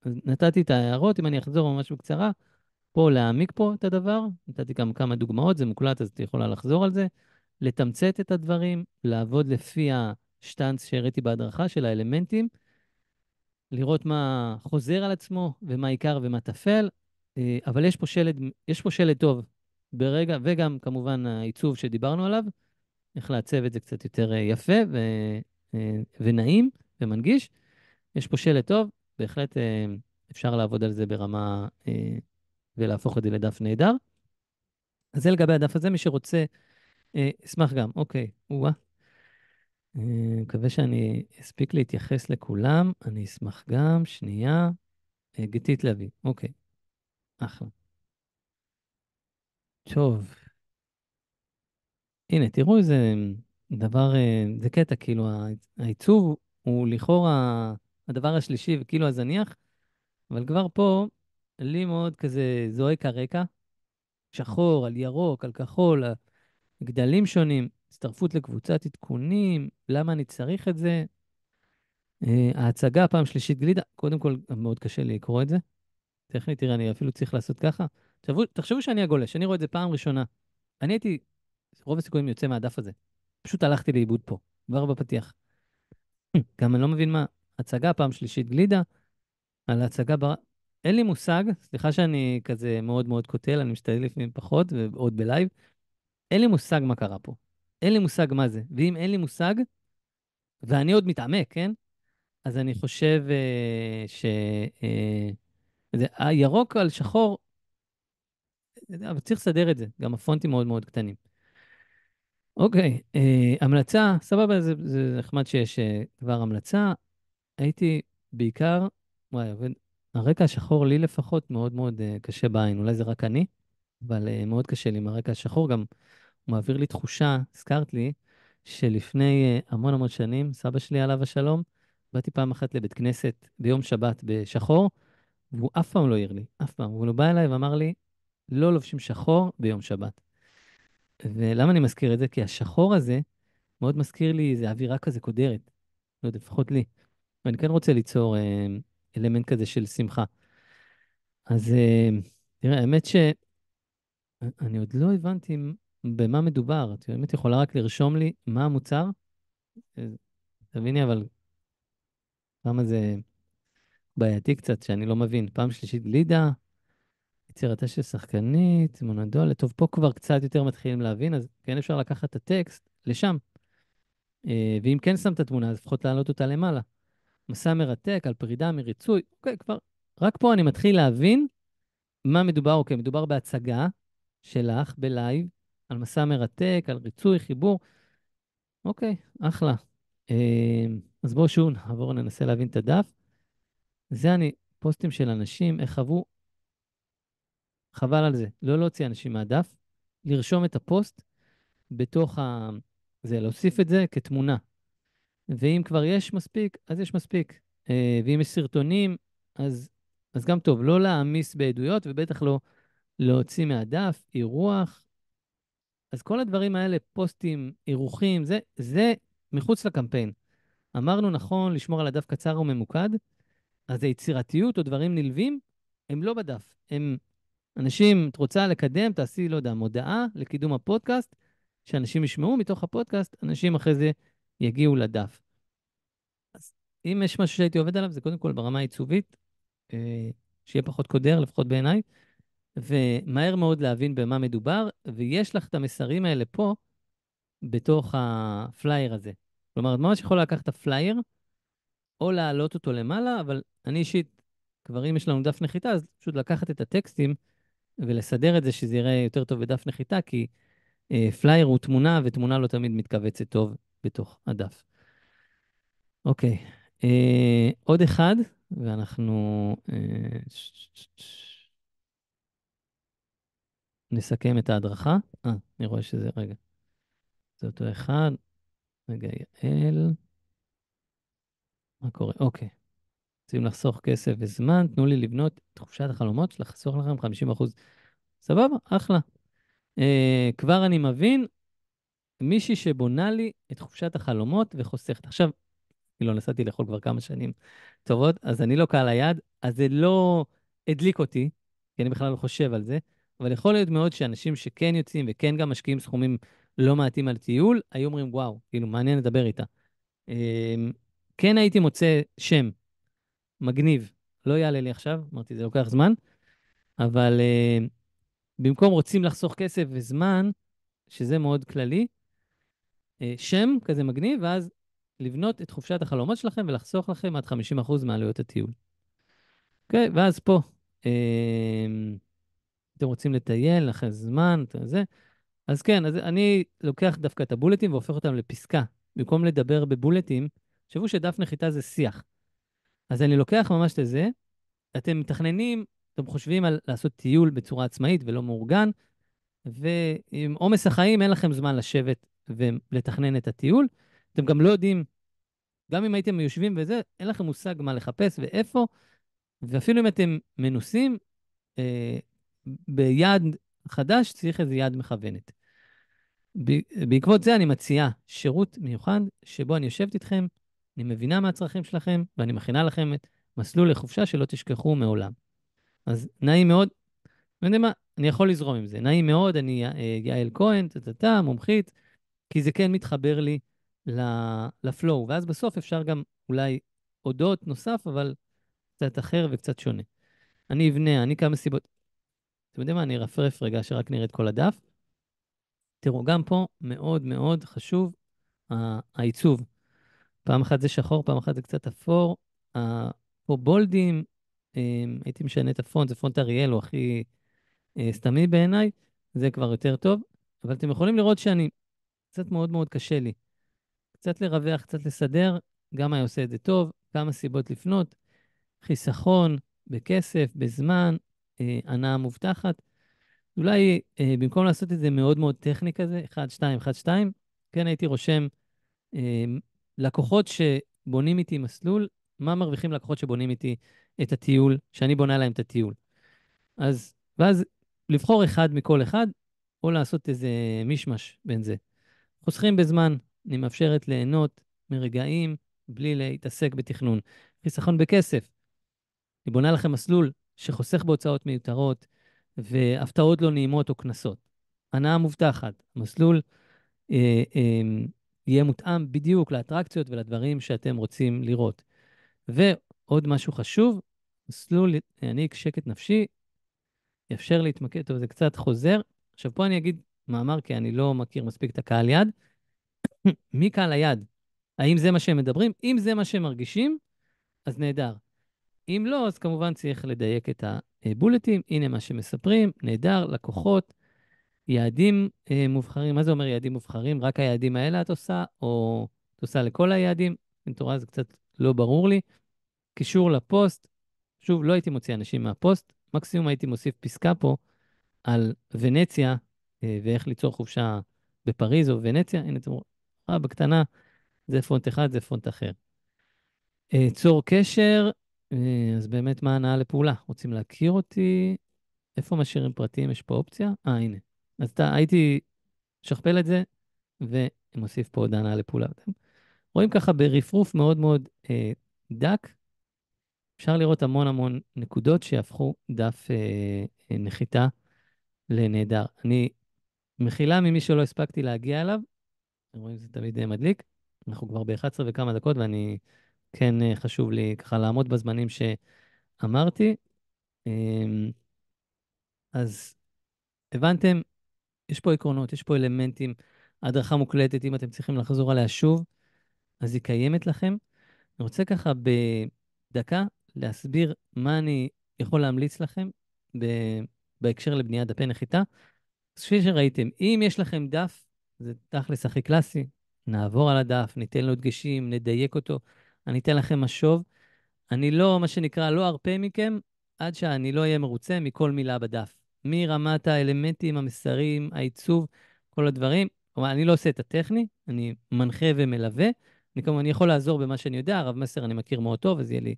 אז נתתי את ההערות, אם אני אחזור ממש בקצרה, פה להעמיק פה את הדבר, נתתי גם כמה דוגמאות, זה מוקלט, אז את יכולה לחזור על זה, לתמצת את הדברים, לעבוד לפי השטנץ שהראיתי בהדרכה של האלמנטים, לראות מה חוזר על עצמו ומה עיקר ומה טפל, אבל יש פה שלד טוב ברגע, וגם כמובן העיצוב שדיברנו עליו, איך לעצב את זה קצת יותר יפה ונעים ומנגיש. יש פה שלד טוב, בהחלט אפשר לעבוד על זה ברמה ולהפוך את זה לדף נהדר. אז זה לגבי הדף הזה, מי שרוצה, אשמח גם. אוקיי, מקווה שאני אספיק להתייחס לכולם. אני אשמח גם, שנייה. גיתית לוי, אוקיי, אחלה. טוב, הנה, תראו איזה דבר, זה קטע, כאילו, העיצוב הוא לכאורה הדבר השלישי וכאילו הזניח, אבל כבר פה, לי מאוד כזה זועק הרקע, שחור על ירוק, על כחול, גדלים שונים, הצטרפות לקבוצת עדכונים, למה אני צריך את זה? ההצגה פעם שלישית גלידה, קודם כל, מאוד קשה לי לקרוא את זה. טכנית, תראה, אני אפילו צריך לעשות ככה. תחשבו שאני הגולש, אני רואה את זה פעם ראשונה. אני הייתי, רוב הסיכויים יוצא מהדף הזה. פשוט הלכתי לאיבוד פה, כבר בפתיח. גם אני לא מבין מה, הצגה פעם שלישית גלידה, על ההצגה אין לי מושג, סליחה שאני כזה מאוד מאוד קוטל, אני משתדל לפעמים פחות, ועוד בלייב. אין לי מושג מה קרה פה. אין לי מושג מה זה. ואם אין לי מושג, ואני עוד מתעמק, כן? אז אני חושב הירוק על שחור, אבל צריך לסדר את זה. גם הפונטים מאוד מאוד קטנים. אוקיי, המלצה, סבבה, זה נחמד שיש כבר המלצה. הייתי בעיקר, וואי, הרקע השחור לי לפחות מאוד מאוד קשה בעין. אולי זה רק אני, אבל מאוד קשה לי עם הרקע השחור. גם הוא מעביר לי תחושה, הזכרת לי, שלפני המון המון שנים, סבא שלי עליו השלום, באתי פעם אחת לבית כנסת ביום שבת בשחור, והוא אף פעם לא העיר לי, אף פעם. אבל הוא בא אליי ואמר לי, לא לובשים שחור ביום שבת. ולמה אני מזכיר את זה? כי השחור הזה מאוד מזכיר לי איזו אווירה כזה קודרת. לא יודע, לפחות לי. ואני כן רוצה ליצור אלמנט כזה של שמחה. אז תראה, האמת שאני עוד לא הבנתי במה מדובר. את באמת יכולה רק לרשום לי מה המוצר? אה, תביני, אבל כמה זה בעייתי קצת, שאני לא מבין. פעם שלישית גלידה, יצירתה של שחקנית, מונדולה. טוב, פה כבר קצת יותר מתחילים להבין, אז כן אפשר לקחת את הטקסט לשם. ואם כן שם את התמונה, אז לפחות להעלות אותה למעלה. מסע מרתק על פרידה מריצוי. אוקיי, כבר, רק פה אני מתחיל להבין מה מדובר. אוקיי, מדובר בהצגה שלך בלייב, על מסע מרתק, על ריצוי, חיבור. אוקיי, אחלה. אז בואו שוב נעבור, ננסה להבין את הדף. זה פוסטים של אנשים, איך חוו, חבל על זה. לא להוציא אנשים מהדף, לרשום את הפוסט בתוך זה, להוסיף את זה כתמונה. ואם כבר יש מספיק, אז יש מספיק. ואם יש סרטונים, אז גם טוב, לא להעמיס בעדויות, ובטח לא להוציא מהדף, אירוח. אז כל הדברים האלה, פוסטים, אירוחים, זה מחוץ לקמפיין. אמרנו נכון לשמור על הדף קצר וממוקד, אז היצירתיות או דברים נלווים, הם לא בדף. הם אנשים, את רוצה לקדם, תעשי, לא יודע, מודעה לקידום הפודקאסט, שאנשים ישמעו מתוך הפודקאסט, אנשים אחרי זה יגיעו לדף. אז אם יש משהו שהייתי עובד עליו, זה קודם כל ברמה העיצובית, שיהיה פחות קודר, לפחות בעיניי, ומהר מאוד להבין במה מדובר, ויש לך את המסרים האלה פה, בתוך הפלייר הזה. כלומר, את ממש יכולה לקחת את הפלייר, או להעלות אותו למעלה, אבל אני אישית, כבר אם יש לנו דף נחיתה, אז פשוט לקחת את הטקסטים, ולסדר את זה שזה יראה יותר טוב בדף נחיתה, כי פלייר הוא תמונה, ותמונה לא תמיד מתכווצת טוב בתוך הדף. אוקיי, עוד אחד, ואנחנו נסכם את ההדרכה. אני רואה שזה, רגע, זה אותו אחד. רגע, יעל, מה קורה? אוקיי. רוצים לחסוך כסף וזמן, תנו לי לבנות את חופשת החלומות, לחסוך לכם 50%. סבבה, אחלה. כבר אני מבין, מישהי שבונה לי את חופשת החלומות וחוסכת. עכשיו, כאילו, נסעתי לאכול כבר כמה שנים טובות, אז אני לא קהל היעד, אז זה לא הדליק אותי, כי אני בכלל לא חושב על זה, אבל יכול להיות מאוד שאנשים שכן יוצאים וכן גם משקיעים סכומים לא מעטים על טיול, היו אומרים, וואו, כאילו, מעניין לדבר איתה. כן הייתי מוצא שם מגניב. לא יעלה לי עכשיו, אמרתי, זה לוקח זמן, אבל במקום רוצים לחסוך כסף וזמן, שזה מאוד כללי, שם כזה מגניב, ואז לבנות את חופשת החלומות שלכם ולחסוך לכם עד 50% מעלויות הטיול. אוקיי, ואז פה, אה, אתם רוצים לטייל, אחרי זמן, זה. אז כן, אז אני לוקח דווקא את הבולטים והופך אותם לפסקה. במקום לדבר בבולטים, תחשבו שדף נחיתה זה שיח. אז אני לוקח ממש את זה, אתם מתכננים, אתם חושבים על לעשות טיול בצורה עצמאית ולא מאורגן, ועם עומס החיים אין לכם זמן לשבת ולתכנן את הטיול. אתם גם לא יודעים, גם אם הייתם יושבים וזה, אין לכם מושג מה לחפש ואיפה, ואפילו אם אתם מנוסים, אה, ביעד חדש צריך איזה יד מכוונת. בעקבות זה אני מציעה שירות מיוחד, שבו אני יושבת איתכם, אני מבינה מה הצרכים שלכם, ואני מכינה לכם את מסלול לחופשה שלא תשכחו מעולם. אז נעים מאוד, לא יודע מה, אני יכול לזרום עם זה. נעים מאוד, אני יעל כהן, מומחית, כי זה כן מתחבר לי לפלואו, ואז בסוף אפשר גם אולי הודות נוסף, אבל קצת אחר וקצת שונה. אני אבנה, אני כמה סיבות. אתם יודעים מה, אני ארפרף רגע שרק נראה את כל הדף. תראו, גם פה מאוד מאוד חשוב העיצוב. פעם אחת זה שחור, פעם אחת זה קצת אפור. פה בולדים, הייתי משנה את הפונט, זה פונט אריאל, הוא הכי סתמי בעיניי, זה כבר יותר טוב. אבל אתם יכולים לראות שאני, קצת מאוד מאוד קשה לי. קצת לרווח, קצת לסדר, גם אני עושה את זה טוב, כמה סיבות לפנות, חיסכון בכסף, בזמן, הנאה מובטחת. אולי במקום לעשות את זה מאוד מאוד טכני כזה, 1, 2, 1, 2, כן הייתי רושם אה, לקוחות שבונים איתי מסלול, מה מרוויחים לקוחות שבונים איתי את הטיול, שאני בונה להם את הטיול. אז, ואז לבחור אחד מכל אחד, או לעשות איזה מישמש בין זה. חוסכים בזמן, אני מאפשרת ליהנות מרגעים בלי להתעסק בתכנון. חיסכון בכסף, אני בונה לכם מסלול שחוסך בהוצאות מיותרות והפתעות לא נעימות או קנסות. הנאה מובטחת, מסלול אה, אה, יהיה מותאם בדיוק לאטרקציות ולדברים שאתם רוצים לראות. ועוד משהו חשוב, מסלול יעניק שקט נפשי, יאפשר להתמקד, טוב, זה קצת חוזר. עכשיו פה אני אגיד מאמר, כי אני לא מכיר מספיק את הקהל יד. מי קהל היד? האם זה מה שהם מדברים? אם זה מה שהם מרגישים, אז נהדר. אם לא, אז כמובן צריך לדייק את הבולטים. הנה מה שמספרים, נהדר, לקוחות, יעדים מובחרים. מה זה אומר יעדים מובחרים? רק היעדים האלה את עושה, או את עושה לכל היעדים? בנתורה זה קצת לא ברור לי. קישור לפוסט, שוב, לא הייתי מוציא אנשים מהפוסט, מקסימום הייתי מוסיף פסקה פה על ונציה, ואיך ליצור חופשה בפריז או ונציה. הנה, אתם רואים, בקטנה, זה פונט אחד, זה פונט אחר. צור קשר, אז באמת מה ההנאה לפעולה? רוצים להכיר אותי? איפה משאירים פרטים? יש פה אופציה? הנה. אז הייתי שכפל את זה, ומוסיף פה עוד הנאה לפעולה. אתם רואים ככה ברפרוף מאוד מאוד דק, אפשר לראות המון המון נקודות שיהפכו דף נחיתה לנהדר. אני מחילה ממי שלא הספקתי להגיע אליו, אתם רואים, זה תמיד מדליק. אנחנו כבר ב-11 וכמה דקות, ואני כן חשוב לי ככה לעמוד בזמנים שאמרתי. אז הבנתם, יש פה עקרונות, יש פה אלמנטים, הדרכה מוקלטת, אם אתם צריכים לחזור עליה שוב, אז היא קיימת לכם. אני רוצה ככה בדקה להסביר מה אני יכול להמליץ לכם בהקשר לבניית דפי נחיתה. אז כפי שראיתם, אם יש לכם דף, זה תכלס הכי קלאסי, נעבור על הדף, ניתן לו דגשים, נדייק אותו, אני אתן לכם משוב. אני לא, מה שנקרא, לא ארפה מכם, עד שאני לא אהיה מרוצה מכל מילה בדף. מרמת האלמנטים, המסרים, העיצוב, כל הדברים. כלומר, אני לא עושה את הטכני, אני מנחה ומלווה. אני כמובן יכול לעזור במה שאני יודע, הרב מסר אני מכיר מאוד טוב, אז יהיה לי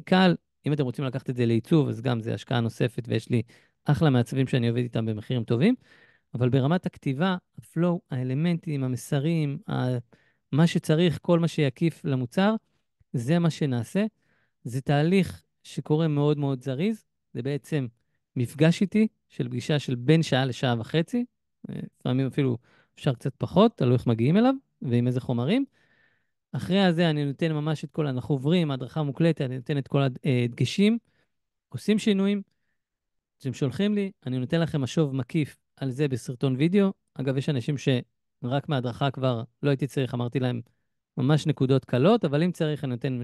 קל. אם אתם רוצים לקחת את זה לעיצוב, אז גם זה השקעה נוספת, ויש לי אחלה מעצבים שאני עובד איתם במחירים טובים. אבל ברמת הכתיבה, הפלואו, האלמנטים, המסרים, מה שצריך, כל מה שיקיף למוצר, זה מה שנעשה. זה תהליך שקורה מאוד מאוד זריז. זה בעצם מפגש איתי של פגישה של בין שעה לשעה וחצי. לפעמים אפילו אפשר קצת פחות, תלוי איך מגיעים אליו ועם איזה חומרים. אחרי הזה אני נותן ממש את כל, אנחנו עוברים, הדרכה מוקלטת, אני נותן את כל הדגשים, עושים שינויים, אתם שולחים לי, אני נותן לכם משוב מקיף על זה בסרטון וידאו. אגב, יש אנשים שרק מההדרכה כבר לא הייתי צריך, אמרתי להם ממש נקודות קלות, אבל אם צריך אני נותן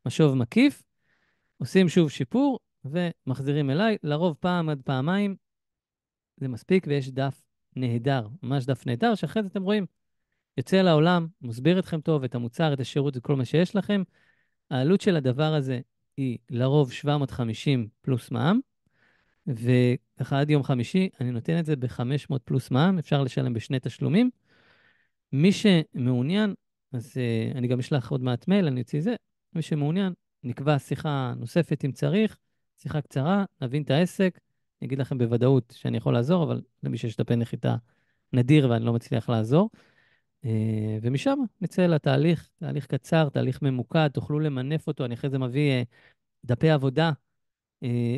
משוב מקיף, עושים שוב שיפור ומחזירים אליי, לרוב פעם עד פעמיים, זה מספיק, ויש דף נהדר, ממש דף נהדר, שאחרי זה אתם רואים, יוצא לעולם, מסביר אתכם טוב את המוצר, את השירות, את כל מה שיש לכם. העלות של הדבר הזה היא לרוב 750 פלוס מע"מ, וככה עד יום חמישי אני נותן את זה ב-500 פלוס מע"מ, אפשר לשלם בשני תשלומים. מי שמעוניין, אז אני גם אשלח עוד מעט מייל, אני אוציא זה. מי שמעוניין, נקבע שיחה נוספת אם צריך, שיחה קצרה, נבין את העסק. אני אגיד לכם בוודאות שאני יכול לעזור, אבל למי שיש דפי נחיתה נדיר ואני לא מצליח לעזור. ומשם נצא לתהליך, תהליך קצר, תהליך ממוקד, תוכלו למנף אותו. אני אחרי זה מביא דפי עבודה,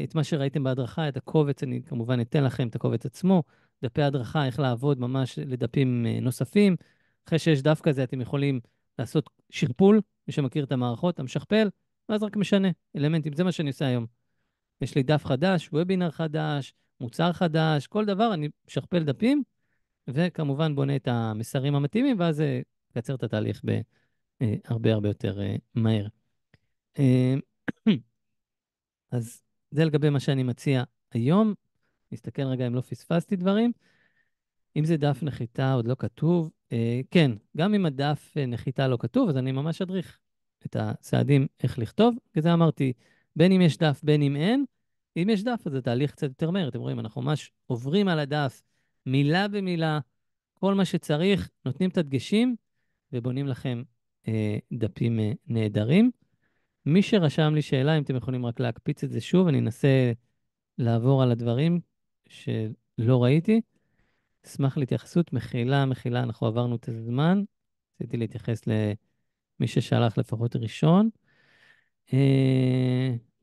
את מה שראיתם בהדרכה, את הקובץ, אני כמובן אתן לכם את הקובץ עצמו, דפי הדרכה, איך לעבוד ממש לדפים נוספים. אחרי שיש דף כזה, אתם יכולים לעשות שרפול, מי שמכיר את המערכות, אתה משכפל, ואז רק משנה אלמנטים. זה מה שאני עושה היום. יש לי דף חדש, וובינר חדש, מוצר חדש, כל דבר, אני משכפל דפים, וכמובן בונה את המסרים המתאימים, ואז זה יקצר את התהליך בהרבה הרבה יותר מהר. אה, אז זה לגבי מה שאני מציע היום. נסתכל רגע אם לא פספסתי דברים. אם זה דף נחיתה עוד לא כתוב, כן, גם אם הדף נחיתה לא כתוב, אז אני ממש אדריך את הצעדים איך לכתוב. כזה אמרתי, בין אם יש דף, בין אם אין. אם יש דף, אז התהליך קצת יותר מהר. אתם רואים, אנחנו ממש עוברים על הדף, מילה במילה, כל מה שצריך, נותנים את הדגשים, ובונים לכם דפים נהדרים. מי שרשם לי שאלה, אם אתם יכולים רק להקפיץ את זה שוב, אני אנסה לעבור על הדברים שלא ראיתי. אשמח להתייחסות. מחילה, מחילה, אנחנו עברנו את הזמן. רציתי להתייחס למי ששלח לפחות ראשון.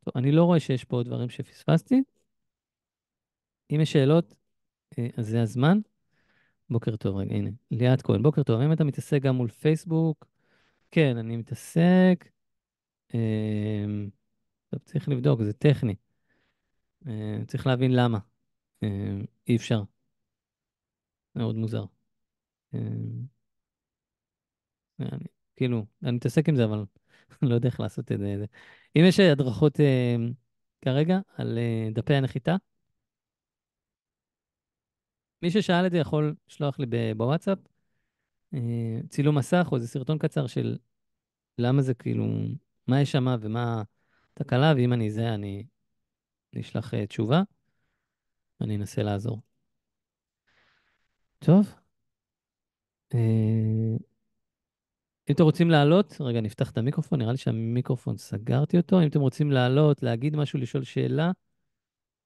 טוב, אני לא רואה שיש פה עוד דברים שפספסתי. אם יש שאלות, אז זה הזמן. בוקר טוב, רגע, הנה, ליאת כהן, בוקר טוב. האם אתה מתעסק גם מול פייסבוק? כן, אני מתעסק. טוב, צריך לבדוק, זה טכני. צריך להבין למה. אי אפשר. מאוד מוזר. אה, אני, כאילו, אני מתעסק עם זה, אבל אני לא יודע איך לעשות את זה. אם יש הדרכות כרגע על דפי הנחיתה, מי ששאל את זה יכול לשלוח לי בוואטסאפ, צילום מסך או איזה סרטון קצר של למה זה כאילו, מה יש שם ומה התקלה, ואם אני זה, אני אשלח תשובה, ואני אנסה לעזור. טוב, אם אתם רוצים לעלות, רגע, נפתח את המיקרופון, נראה לי שהמיקרופון סגרתי אותו. אם אתם רוצים לעלות, להגיד משהו, לשאול שאלה,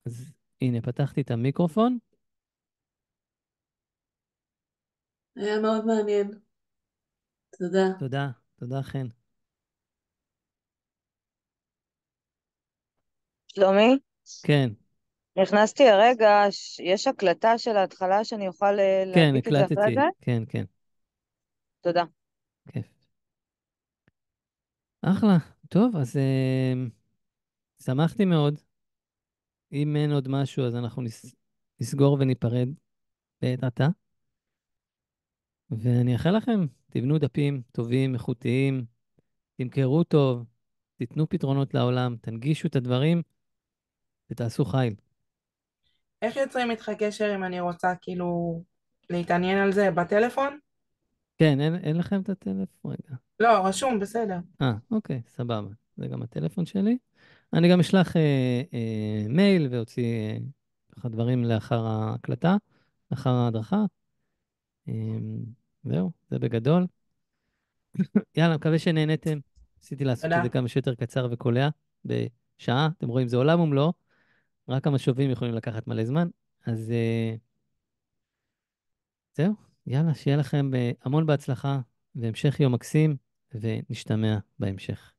אז הנה, פתחתי את המיקרופון. היה מאוד מעניין. תודה. תודה, תודה חן. שלומי, כן, נכנסתי הרגע, יש הקלטה של ההתחלה שאני אוכל כן, להעתיק את זה אחרי זה? הקלטתי. כן, כן, תודה. כיף. אחלה. טוב, אז שמחתי מאוד. אם אין עוד משהו, אז אנחנו נסגור וניפרד בעת עתה. ואני אאחל לכם, תבנו דפים טובים, איכותיים, תמכרו טוב, תיתנו פתרונות לעולם, תנגישו את הדברים ותעשו חיל. איך יוצרים איתך קשר אם אני רוצה כאילו להתעניין על זה בטלפון? כן, אין לכם את הטלפון? רגע. לא, רשום, בסדר. אוקיי, סבבה. זה גם הטלפון שלי. אני גם אשלח מייל ואוציא ככה דברים לאחר ההקלטה, לאחר ההדרכה. אה, זהו, זה בגדול. יאללה, מקווה שנהנתם. ניסיתי לעשות את תודה. זה כמה שיותר קצר וקולע, בשעה. אתם רואים, זה עולם ומלואו, רק המשובים יכולים לקחת מלא זמן. אז זהו, יאללה, שיהיה לכם המון בהצלחה והמשך יום מקסים, ונשתמע בהמשך.